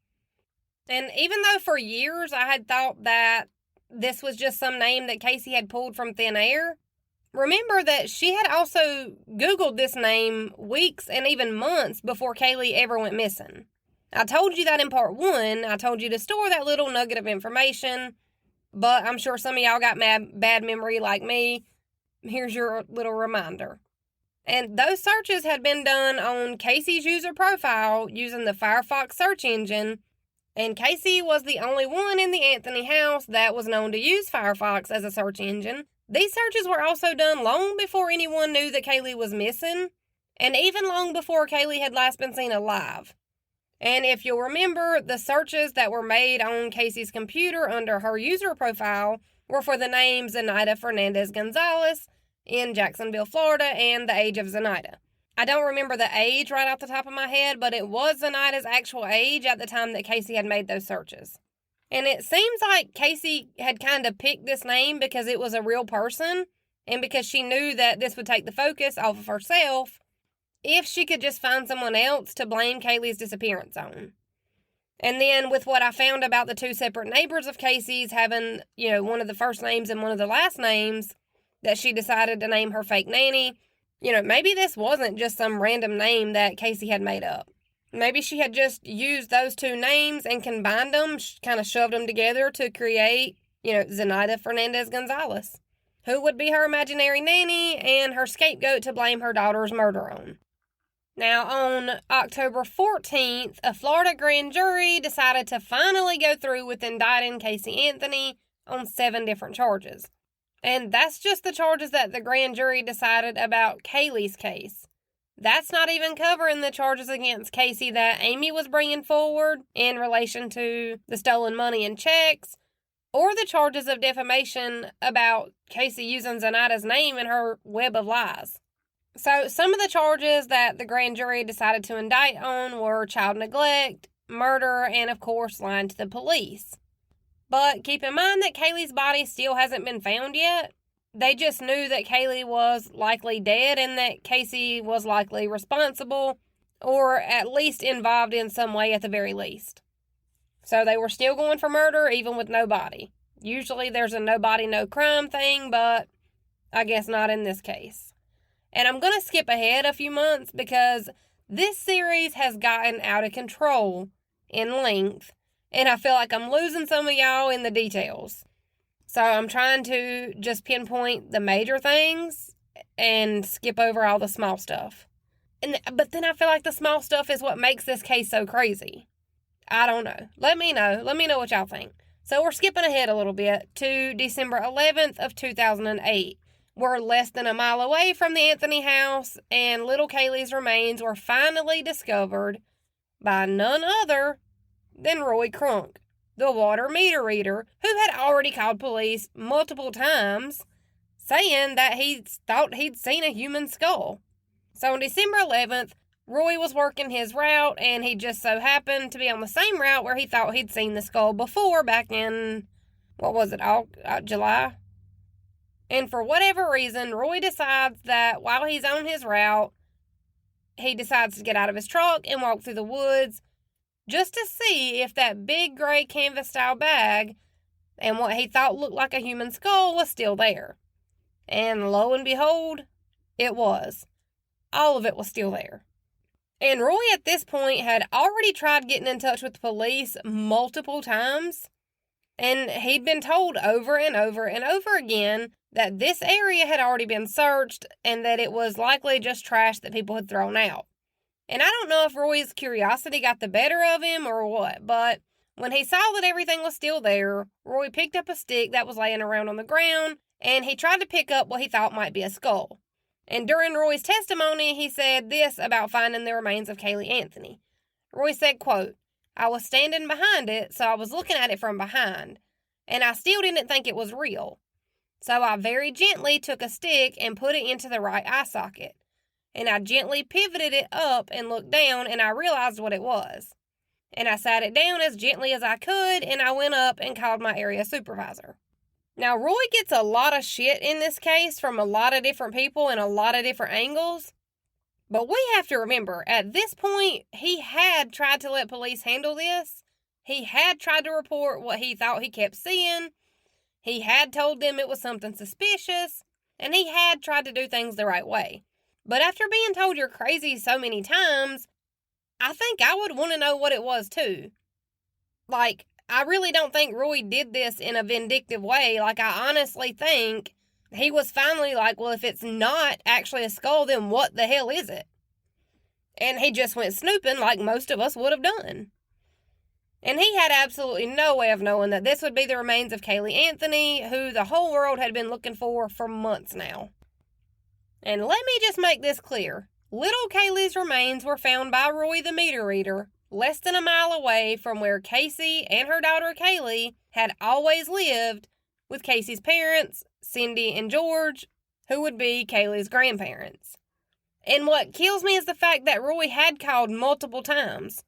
And even though for years I had thought that this was just some name that Casey had pulled from thin air, remember that she had also Googled this name weeks and even months before Caylee ever went missing. I told you that in part 1. I told you to store that little nugget of information, but I'm sure some of y'all got bad memory like me. Here's your little reminder. And those searches had been done on Casey's user profile using the Firefox search engine, and Casey was the only one in the Anthony house that was known to use Firefox as a search engine. These searches were also done long before anyone knew that Caylee was missing, and even long before Caylee had last been seen alive. And if you'll remember, the searches that were made on Casey's computer under her user profile were for the name Zenaida Fernandez Gonzalez in Jacksonville, Florida, and the age of Zenaida. I don't remember the age right off the top of my head, but it was Zenaida's actual age at the time that Casey had made those searches. And it seems like Casey had kind of picked this name because it was a real person, and because she knew that this would take the focus off of herself if she could just find someone else to blame Caylee's disappearance on. And then with what I found about the two separate neighbors of Casey's having, one of the first names and one of the last names, that she decided to name her fake nanny, maybe this wasn't just some random name that Casey had made up. Maybe she had just used those two names and combined them, kind of shoved them together to create, Zenaida Fernandez Gonzalez, who would be her imaginary nanny and her scapegoat to blame her daughter's murder on. Now, on October 14th, a Florida grand jury decided to finally go through with indicting Casey Anthony on 7 different charges. And that's just the charges that the grand jury decided about Caylee's case. That's not even covering the charges against Casey that Amy was bringing forward in relation to the stolen money and checks, or the charges of defamation about Casey using Zenaida's name in her web of lies. So some of the charges that the grand jury decided to indict on were child neglect, murder, and of course lying to the police. But keep in mind that Caylee's body still hasn't been found yet. They just knew that Caylee was likely dead and that Casey was likely responsible, or at least involved in some way at the very least. So they were still going for murder even with no body. Usually there's a no body, no crime thing, but I guess not in this case. And I'm going to skip ahead a few months because this series has gotten out of control in length. and I feel like I'm losing some of y'all in the details. So I'm trying to just pinpoint the major things and skip over all the small stuff. But then I feel like the small stuff is what makes this case so crazy. I don't know. Let me know. Let me know what y'all think. So we're skipping ahead a little bit to December 11th of 2008. We're less than a mile away from the Anthony house, and little Caylee's remains were finally discovered by none other than Roy Crunk, the water meter reader, who had already called police multiple times, saying that he thought he'd seen a human skull. So on December 11th, Roy was working his route, and he just so happened to be on the same route where he thought he'd seen the skull before back in, July? And for whatever reason, Roy decides that while he's on his route, he decides to get out of his truck and walk through the woods just to see if that big gray canvas-style bag and what he thought looked like a human skull was still there. And lo and behold, it was. All of it was still there. And Roy at this point had already tried getting in touch with the police multiple times, and he'd been told over and over and over again that this area had already been searched and that it was likely just trash that people had thrown out. And I don't know if Roy's curiosity got the better of him or what, but when he saw that everything was still there, Roy picked up a stick that was laying around on the ground, and he tried to pick up what he thought might be a skull. And during Roy's testimony, he said this about finding the remains of Caylee Anthony. Roy said, quote, "I was standing behind it, so I was looking at it from behind, and I still didn't think it was real. So I very gently took a stick and put it into the right eye socket, and I gently pivoted it up and looked down, and I realized what it was. And I sat it down as gently as I could, and I went up and called my area supervisor." Now, Roy gets a lot of shit in this case from a lot of different people and a lot of different angles. But we have to remember, at this point, he had tried to let police handle this. He had tried to report what he thought he kept seeing. He had told them it was something suspicious. And he had tried to do things the right way. But after being told you're crazy so many times, I think I would want to know what it was too. Like, I really don't think Roy did this in a vindictive way. Like, I honestly think he was finally like, well, if it's not actually a skull, then what the hell is it? And he just went snooping like most of us would have done. And he had absolutely no way of knowing that this would be the remains of Caylee Anthony, who the whole world had been looking for months now. And let me just make this clear. Little Caylee's remains were found by Roy the meter reader less than a mile away from where Casey and her daughter Caylee had always lived with Casey's parents, Cindy and George, who would be Caylee's grandparents. And what kills me is the fact that Roy had called multiple times,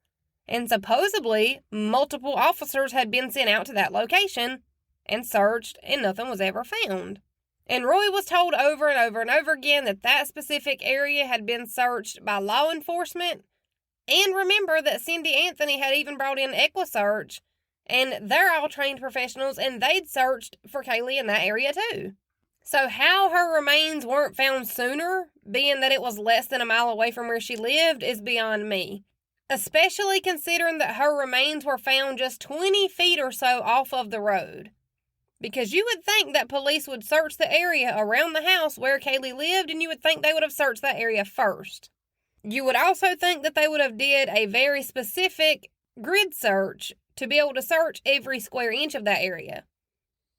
and supposedly multiple officers had been sent out to that location and searched, and nothing was ever found. And Roy was told over and over and over again that that specific area had been searched by law enforcement. And remember that Cindy Anthony had even brought in EquiSearch, and they're all trained professionals, and they'd searched for Caylee in that area too. So how her remains weren't found sooner, being that it was less than a mile away from where she lived, is beyond me. Especially considering that her remains were found just 20 feet or so off of the road. Because you would think that police would search the area around the house where Caylee lived, and you would think they would have searched that area first. You would also think that they would have did a very specific grid search to be able to search every square inch of that area.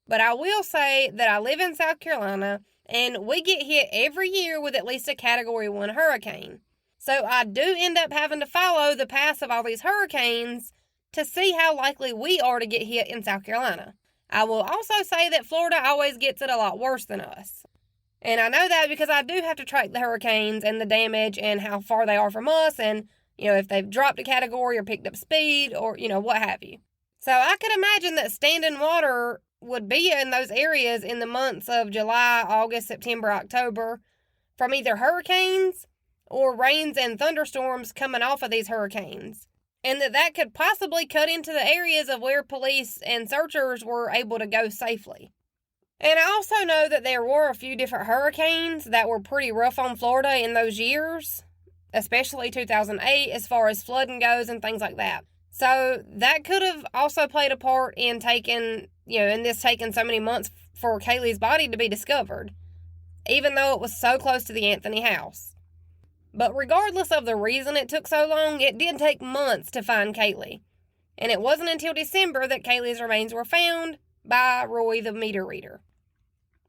But I will say that I live in South Carolina, and we get hit every year with at least a Category 1 hurricane. So I do end up having to follow the paths of all these hurricanes to see how likely we are to get hit in South Carolina. I will also say that Florida always gets it a lot worse than us. And I know that because I do have to track the hurricanes and the damage and how far they are from us, and, if they've dropped a category or picked up speed or, what have you. So I could imagine that standing water would be in those areas in the months of July, August, September, October from either hurricanes or rains and thunderstorms coming off of these hurricanes. And that could possibly cut into the areas of where police and searchers were able to go safely. And I also know that there were a few different hurricanes that were pretty rough on Florida in those years, especially 2008 as far as flooding goes and things like that. So that could have also played a part in taking so many months for Caylee's body to be discovered, even though it was so close to the Anthony house. But regardless of the reason it took so long, it did take months to find Caylee. And it wasn't until December that Caylee's remains were found by Roy, the meter reader.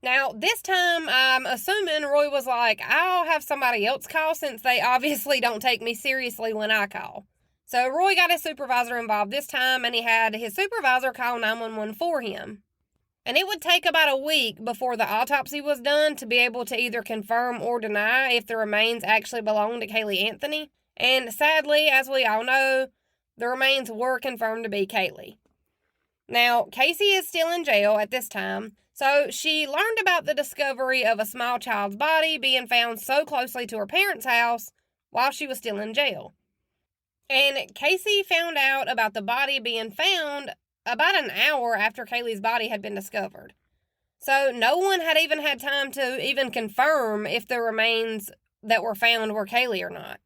Now, this time, I'm assuming Roy was like, I'll have somebody else call since they obviously don't take me seriously when I call. So Roy got his supervisor involved this time, and he had his supervisor call 911 for him. And it would take about a week before the autopsy was done to be able to either confirm or deny if the remains actually belonged to Caylee Anthony. And sadly, as we all know, the remains were confirmed to be Caylee. Now, Casey is still in jail at this time, so she learned about the discovery of a small child's body being found so closely to her parents' house while she was still in jail. And Casey found out about the body being found about an hour after Caylee's body had been discovered. So no one had even had time to even confirm if the remains that were found were Caylee or not.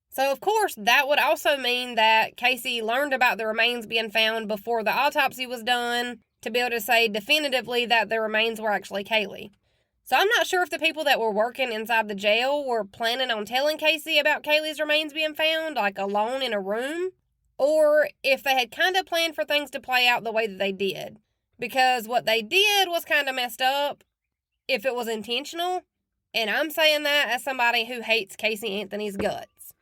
So, of course, that would also mean that Casey learned about the remains being found before the autopsy was done to be able to say definitively that the remains were actually Caylee. So I'm not sure if the people that were working inside the jail were planning on telling Casey about Caylee's remains being found, like alone in a room, or if they had kind of planned for things to play out the way that they did. Because what they did was kind of messed up if it was intentional, and I'm saying that as somebody who hates Casey Anthony's guts.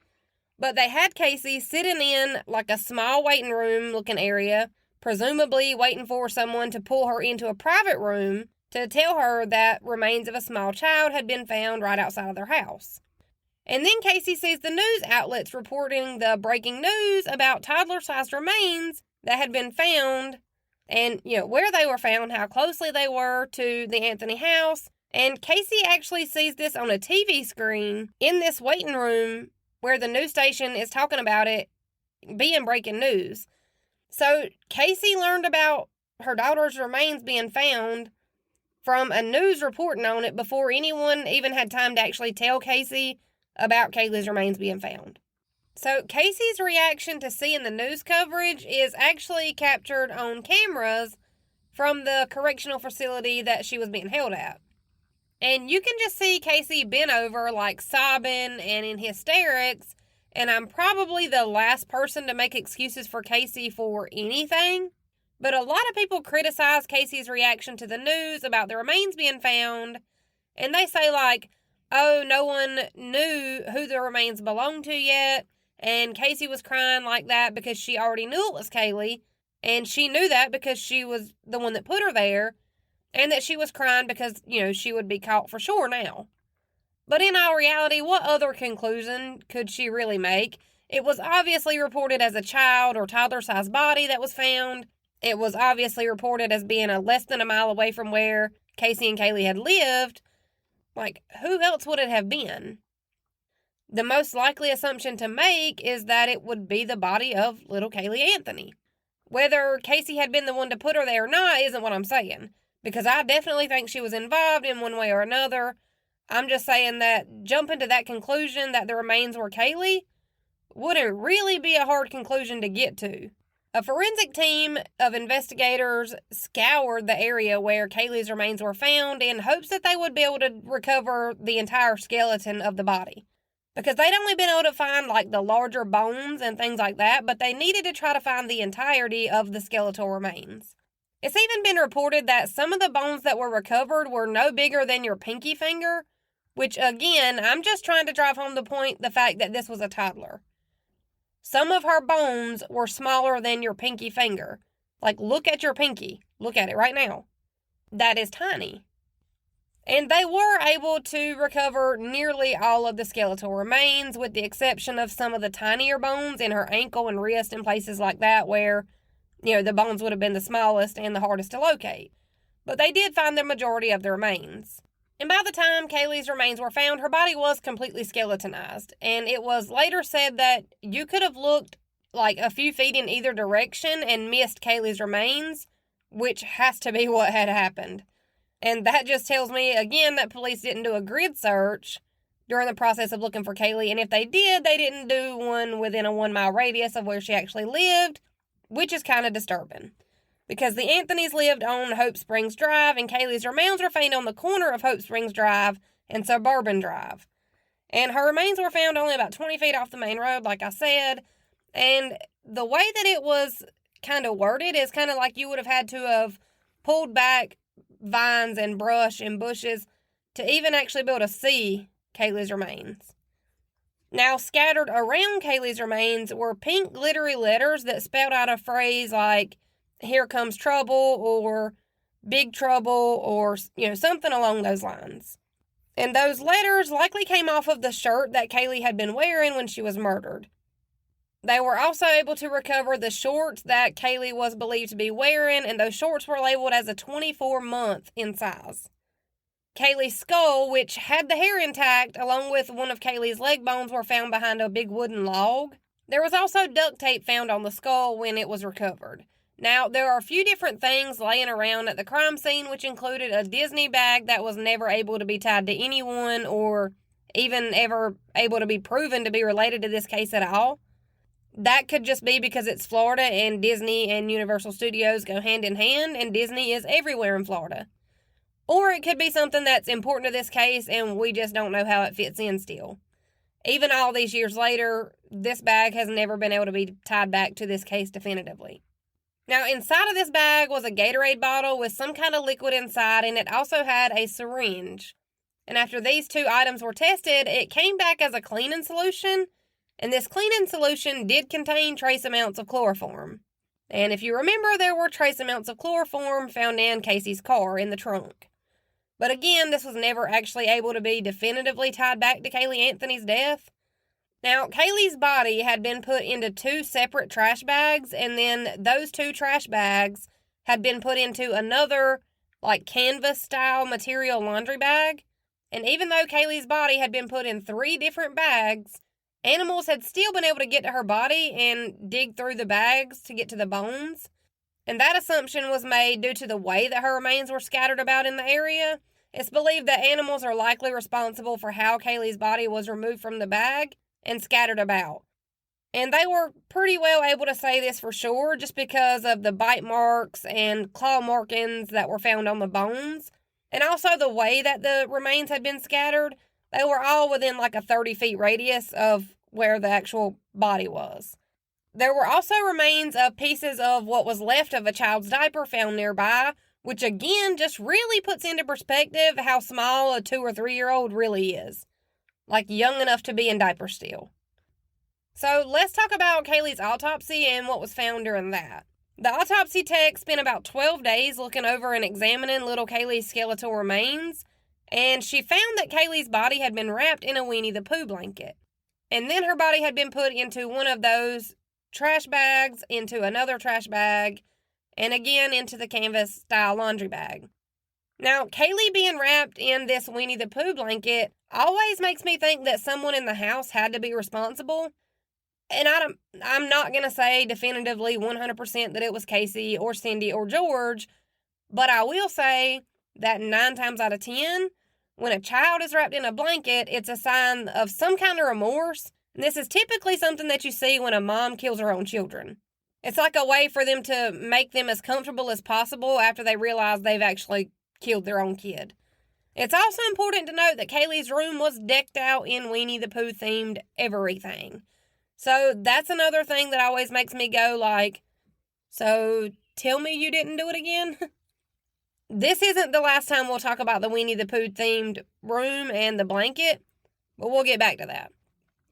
But they had Casey sitting in like a small waiting room looking area, presumably waiting for someone to pull her into a private room to tell her that remains of a small child had been found right outside of their house. And then Casey sees the news outlets reporting the breaking news about toddler-sized remains that had been found and, where they were found, how closely they were to the Anthony house. And Casey actually sees this on a TV screen in this waiting room where the news station is talking about it being breaking news. So Casey learned about her daughter's remains being found from a news reporting on it before anyone even had time to actually tell Casey about Caylee's remains being found. So Casey's reaction to seeing the news coverage is actually captured on cameras from the correctional facility that she was being held at. And you can just see Casey bent over, like sobbing and in hysterics, and I'm probably the last person to make excuses for Casey for anything. But a lot of people criticize Casey's reaction to the news about the remains being found, and they say, like, oh, no one knew who the remains belonged to yet, and Casey was crying like that because she already knew it was Caylee, and she knew that because she was the one that put her there, and that she was crying because, she would be caught for sure now. But in all reality, what other conclusion could she really make? It was obviously reported as a child or toddler-sized body that was found. It was obviously reported as being less than a mile away from where Casey and Caylee had lived. Like, who else would it have been? The most likely assumption to make is that it would be the body of little Caylee Anthony. Whether Casey had been the one to put her there or not isn't what I'm saying, because I definitely think she was involved in one way or another. I'm just saying that jumping to that conclusion that the remains were Caylee wouldn't really be a hard conclusion to get to. A forensic team of investigators scoured the area where Caylee's remains were found in hopes that they would be able to recover the entire skeleton of the body. Because they'd only been able to find, like, the larger bones and things like that, but they needed to try to find the entirety of the skeletal remains. It's even been reported that some of the bones that were recovered were no bigger than your pinky finger, which, again, I'm just trying to drive home the fact that this was a toddler. Some of her bones were smaller than your pinky finger. Like, look at your pinky. Look at it right now. That is tiny. And they were able to recover nearly all of the skeletal remains, with the exception of some of the tinier bones in her ankle and wrist and places like that where, the bones would have been the smallest and the hardest to locate. But they did find the majority of the remains. And by the time Caylee's remains were found, her body was completely skeletonized. And it was later said that you could have looked like a few feet in either direction and missed Caylee's remains, which has to be what had happened. And that just tells me, again, that police didn't do a grid search during the process of looking for Caylee, and if they did, they didn't do one within a 1-mile radius of where she actually lived, which is kind of disturbing. Because the Anthonys lived on Hope Springs Drive, and Caylee's remains were found on the corner of Hope Springs Drive and Suburban Drive. And her remains were found only about 20 feet off the main road, like I said, and the way that it was kind of worded is kind of like you would have had to have pulled back vines and brush and bushes to even actually be able to see Caylee's remains. Now, scattered around Caylee's remains were pink glittery letters that spelled out a phrase like, "Here comes trouble," or "big trouble," or, something along those lines. And those letters likely came off of the shirt that Caylee had been wearing when she was murdered. They were also able to recover the shorts that Caylee was believed to be wearing, and those shorts were labeled as a 24-month in size. Caylee's skull, which had the hair intact, along with one of Caylee's leg bones, were found behind a big wooden log. There was also duct tape found on the skull when it was recovered. Now, there are a few different things laying around at the crime scene, which included a Disney bag that was never able to be tied to anyone or even ever able to be proven to be related to this case at all. That could just be because it's Florida and Disney and Universal Studios go hand in hand, and Disney is everywhere in Florida. Or it could be something that's important to this case and we just don't know how it fits in still. Even all these years later, this bag has never been able to be tied back to this case definitively. Now, inside of this bag was a Gatorade bottle with some kind of liquid inside, and it also had a syringe. And after these two items were tested, it came back as a cleaning solution, and this cleaning solution did contain trace amounts of chloroform. And if you remember, there were trace amounts of chloroform found in Casey's car in the trunk. But again, this was never actually able to be definitively tied back to Caylee Anthony's death. Now, Caylee's body had been put into 2 separate trash bags, and then those 2 trash bags had been put into another, canvas-style material laundry bag. And even though Caylee's body had been put in 3 different bags, animals had still been able to get to her body and dig through the bags to get to the bones. And that assumption was made due to the way that her remains were scattered about in the area. It's believed that animals are likely responsible for how Caylee's body was removed from the bag and scattered about. And they were pretty well able to say this for sure just because of the bite marks and claw markings that were found on the bones. And also the way that the remains had been scattered. They were all within a 30 feet radius of where the actual body was. There were also remains of pieces of what was left of a child's diaper found nearby, which again just really puts into perspective how small a 2 or 3-year-old really is. Young enough to be in diapers still. So let's talk about Caylee's autopsy and what was found during that. The autopsy tech spent about 12 days looking over and examining little Caylee's skeletal remains, and she found that Caylee's body had been wrapped in a Winnie the Pooh blanket. And then her body had been put into one of those trash bags, into another trash bag, and again into the canvas-style laundry bag. Now, Caylee being wrapped in this Winnie the Pooh blanket always makes me think that someone in the house had to be responsible. And I'm not going to say definitively 100% that it was Casey or Cindy or George, but I will say that 9 times out of 10, when a child is wrapped in a blanket, it's a sign of some kind of remorse. And this is typically something that you see when a mom kills her own children. It's like a way for them to make them as comfortable as possible after they realize they've actually killed their own kid. It's also important to note that Caylee's room was decked out in Winnie the Pooh themed everything. So that's another thing that always makes me go so tell me you didn't do it again? This isn't the last time we'll talk about the Winnie the Pooh themed room and the blanket, but we'll get back to that.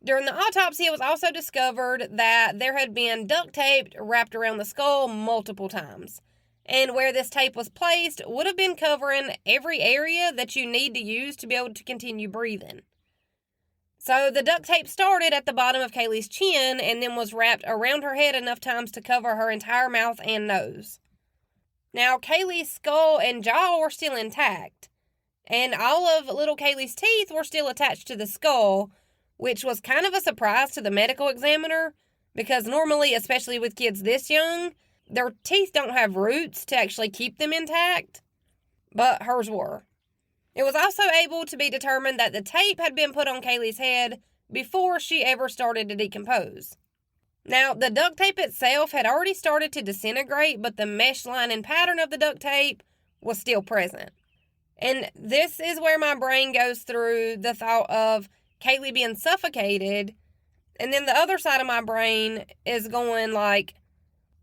During the autopsy, it was also discovered that there had been duct tape wrapped around the skull multiple times. And where this tape was placed would have been covering every area that you need to use to be able to continue breathing. So the duct tape started at the bottom of Caylee's chin and then was wrapped around her head enough times to cover her entire mouth and nose. Now, Caylee's skull and jaw were still intact, and all of little Caylee's teeth were still attached to the skull, which was kind of a surprise to the medical examiner, because normally, especially with kids this young, their teeth don't have roots to actually keep them intact, but hers were. It was also able to be determined that the tape had been put on Caylee's head before she ever started to decompose. Now, the duct tape itself had already started to disintegrate, but the mesh line and pattern of the duct tape was still present. And this is where my brain goes through the thought of Caylee being suffocated, and then the other side of my brain is going like,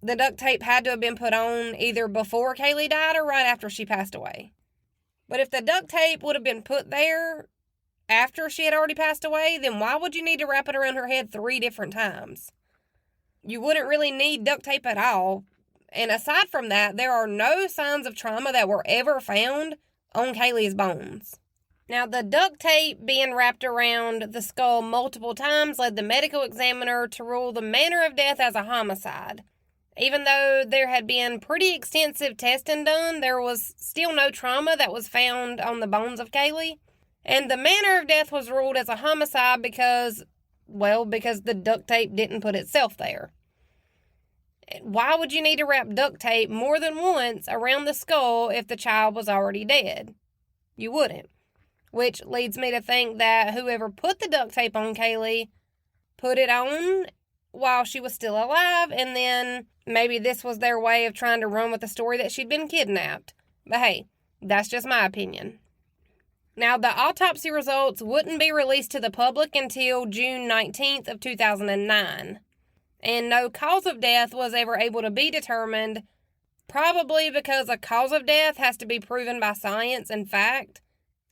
the duct tape had to have been put on either before Caylee died or right after she passed away. But if the duct tape would have been put there after she had already passed away, then why would you need to wrap it around her head 3 different times? You wouldn't really need duct tape at all. And aside from that, there are no signs of trauma that were ever found on Caylee's bones. Now, the duct tape being wrapped around the skull multiple times led the medical examiner to rule the manner of death as a homicide. Even though there had been pretty extensive testing done, there was still no trauma that was found on the bones of Caylee. And the manner of death was ruled as a homicide because the duct tape didn't put itself there. Why would you need to wrap duct tape more than once around the skull if the child was already dead? You wouldn't. Which leads me to think that whoever put the duct tape on Caylee put it on while she was still alive, and then maybe this was their way of trying to run with the story that she'd been kidnapped. But hey, that's just my opinion. Now, the autopsy results wouldn't be released to the public until June 19th of 2009. And no cause of death was ever able to be determined, probably because a cause of death has to be proven by science and fact.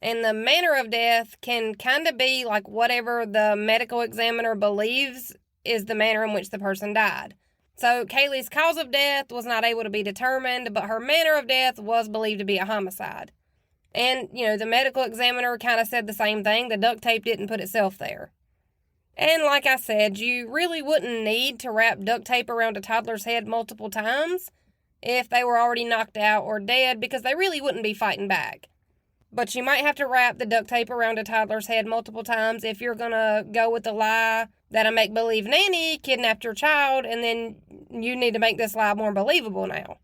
And the manner of death can kind of be like whatever the medical examiner believes is the manner in which the person died. So Caylee's cause of death was not able to be determined, but her manner of death was believed to be a homicide. And, the medical examiner kind of said the same thing. The duct tape didn't put itself there. And like I said, you really wouldn't need to wrap duct tape around a toddler's head multiple times if they were already knocked out or dead, because they really wouldn't be fighting back. But you might have to wrap the duct tape around a toddler's head multiple times if you're going to go with the lie that a make-believe nanny kidnapped your child, and then you need to make this lie more believable now.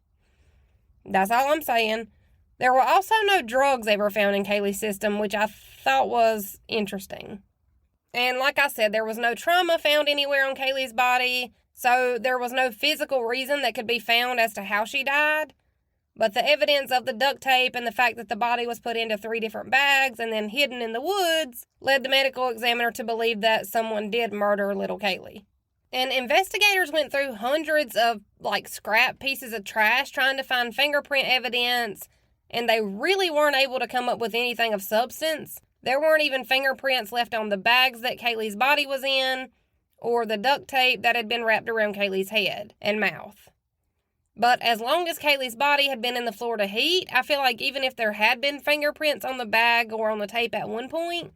That's all I'm saying. There were also no drugs ever found in Caylee's system, which I thought was interesting. And like I said, there was no trauma found anywhere on Caylee's body, so there was no physical reason that could be found as to how she died. But the evidence of the duct tape and the fact that the body was put into 3 different bags and then hidden in the woods led the medical examiner to believe that someone did murder little Caylee. And investigators went through hundreds of scrap pieces of trash trying to find fingerprint evidence, and they really weren't able to come up with anything of substance. There weren't even fingerprints left on the bags that Caylee's body was in, or the duct tape that had been wrapped around Caylee's head and mouth. But as long as Caylee's body had been in the Florida heat, I feel like even if there had been fingerprints on the bag or on the tape at one point,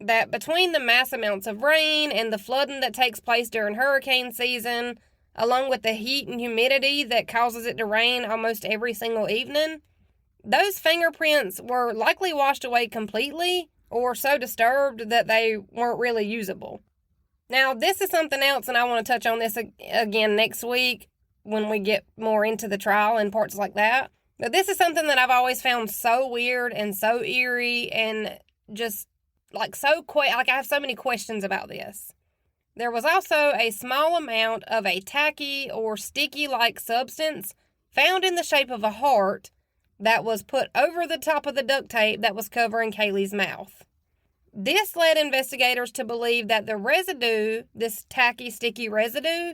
that between the mass amounts of rain and the flooding that takes place during hurricane season, along with the heat and humidity that causes it to rain almost every single evening, those fingerprints were likely washed away completely or so disturbed that they weren't really usable. Now, this is something else, and I want to touch on this again next week when we get more into the trial and parts like that. But this is something that I've always found so weird and so eerie and just I have so many questions about this. There was also a small amount of a tacky or sticky-like substance found in the shape of a heart that was put over the top of the duct tape that was covering Caylee's mouth. This led investigators to believe that the residue, this tacky, sticky residue,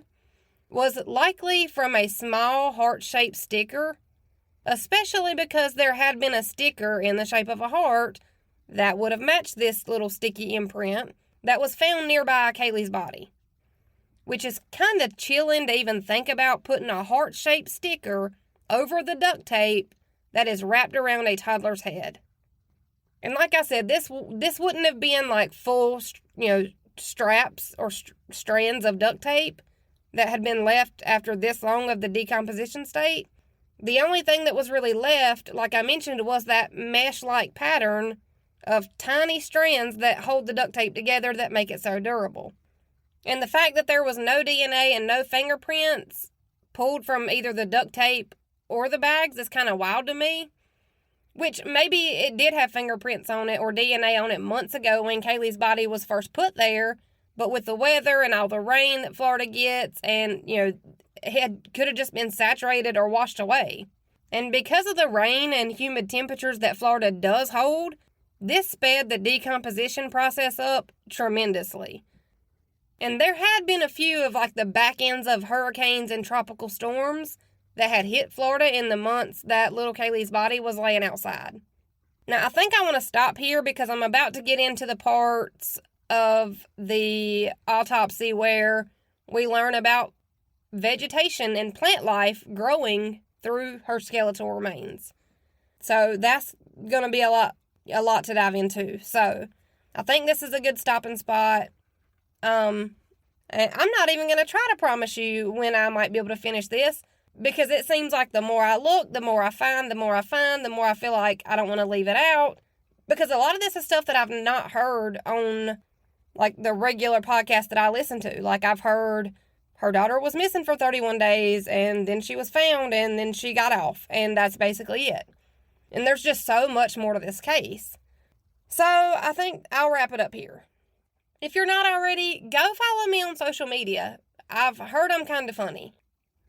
was likely from a small heart-shaped sticker, especially because there had been a sticker in the shape of a heart that would have matched this little sticky imprint that was found nearby Caylee's body. Which is kind of chilling to even think about putting a heart-shaped sticker over the duct tape that is wrapped around a toddler's head. And like I said, this wouldn't have been full, straps or strands of duct tape that had been left after this long of the decomposition state. The only thing that was really left, like I mentioned, was that mesh-like pattern of tiny strands that hold the duct tape together that make it so durable. And the fact that there was no DNA and no fingerprints pulled from either the duct tape or the bags is kind of wild to me. which maybe it did have fingerprints on it or DNA on it months ago when Caylee's body was first put there. But with the weather and all the rain that Florida gets, and, it could have just been saturated or washed away. And because of the rain and humid temperatures that Florida does hold, this sped the decomposition process up tremendously. And there had been a few of the back ends of hurricanes and tropical storms that had hit Florida in the months that little Caylee's body was laying outside. Now, I think I want to stop here because I'm about to get into the parts of the autopsy where we learn about vegetation and plant life growing through her skeletal remains. So that's going to be a lot to dive into. So I think this is a good stopping spot. And I'm not even going to try to promise you when I might be able to finish this, because it seems like the more I look, the more I find, the more I feel like I don't want to leave it out. Because a lot of this is stuff that I've not heard on the regular podcast that I listen to. I've heard her daughter was missing for 31 days, and then she was found, and then she got off, and that's basically it. And there's just so much more to this case. So I think I'll wrap it up here. If you're not already, go follow me on social media. I've heard I'm kind of funny.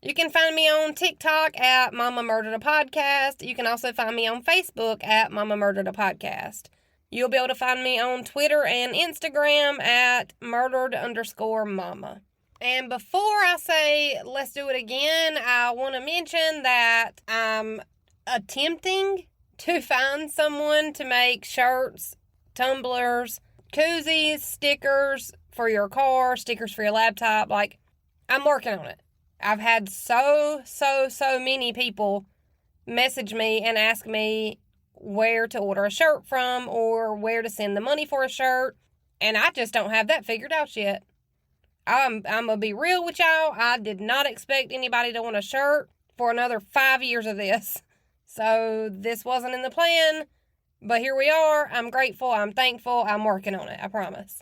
You can find me on TikTok at Mama Murdered a Podcast. You can also find me on Facebook at Mama Murdered a Podcast. You'll be able to find me on Twitter and Instagram at murdered_mama. And before I say let's do it again, I want to mention that I'm attempting to find someone to make shirts, tumblers, koozies, stickers for your car, stickers for your laptop. I'm working on it. I've had so many people message me and ask me where to order a shirt from or where to send the money for a shirt, and I just don't have that figured out yet. I'm going to be real with y'all. I did not expect anybody to want a shirt for another 5 years of this. So this wasn't in the plan, but here we are. I'm grateful. I'm thankful. I'm working on it. I promise.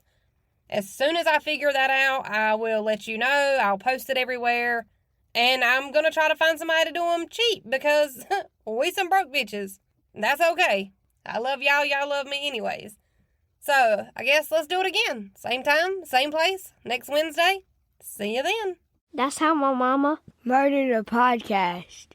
As soon as I figure that out, I will let you know. I'll post it everywhere. And I'm going to try to find somebody to do them cheap because we some broke bitches. That's okay. I love y'all. Y'all love me anyways. So, I guess let's do it again. Same time, same place, next Wednesday. See you then. That's how my mama murdered a podcast.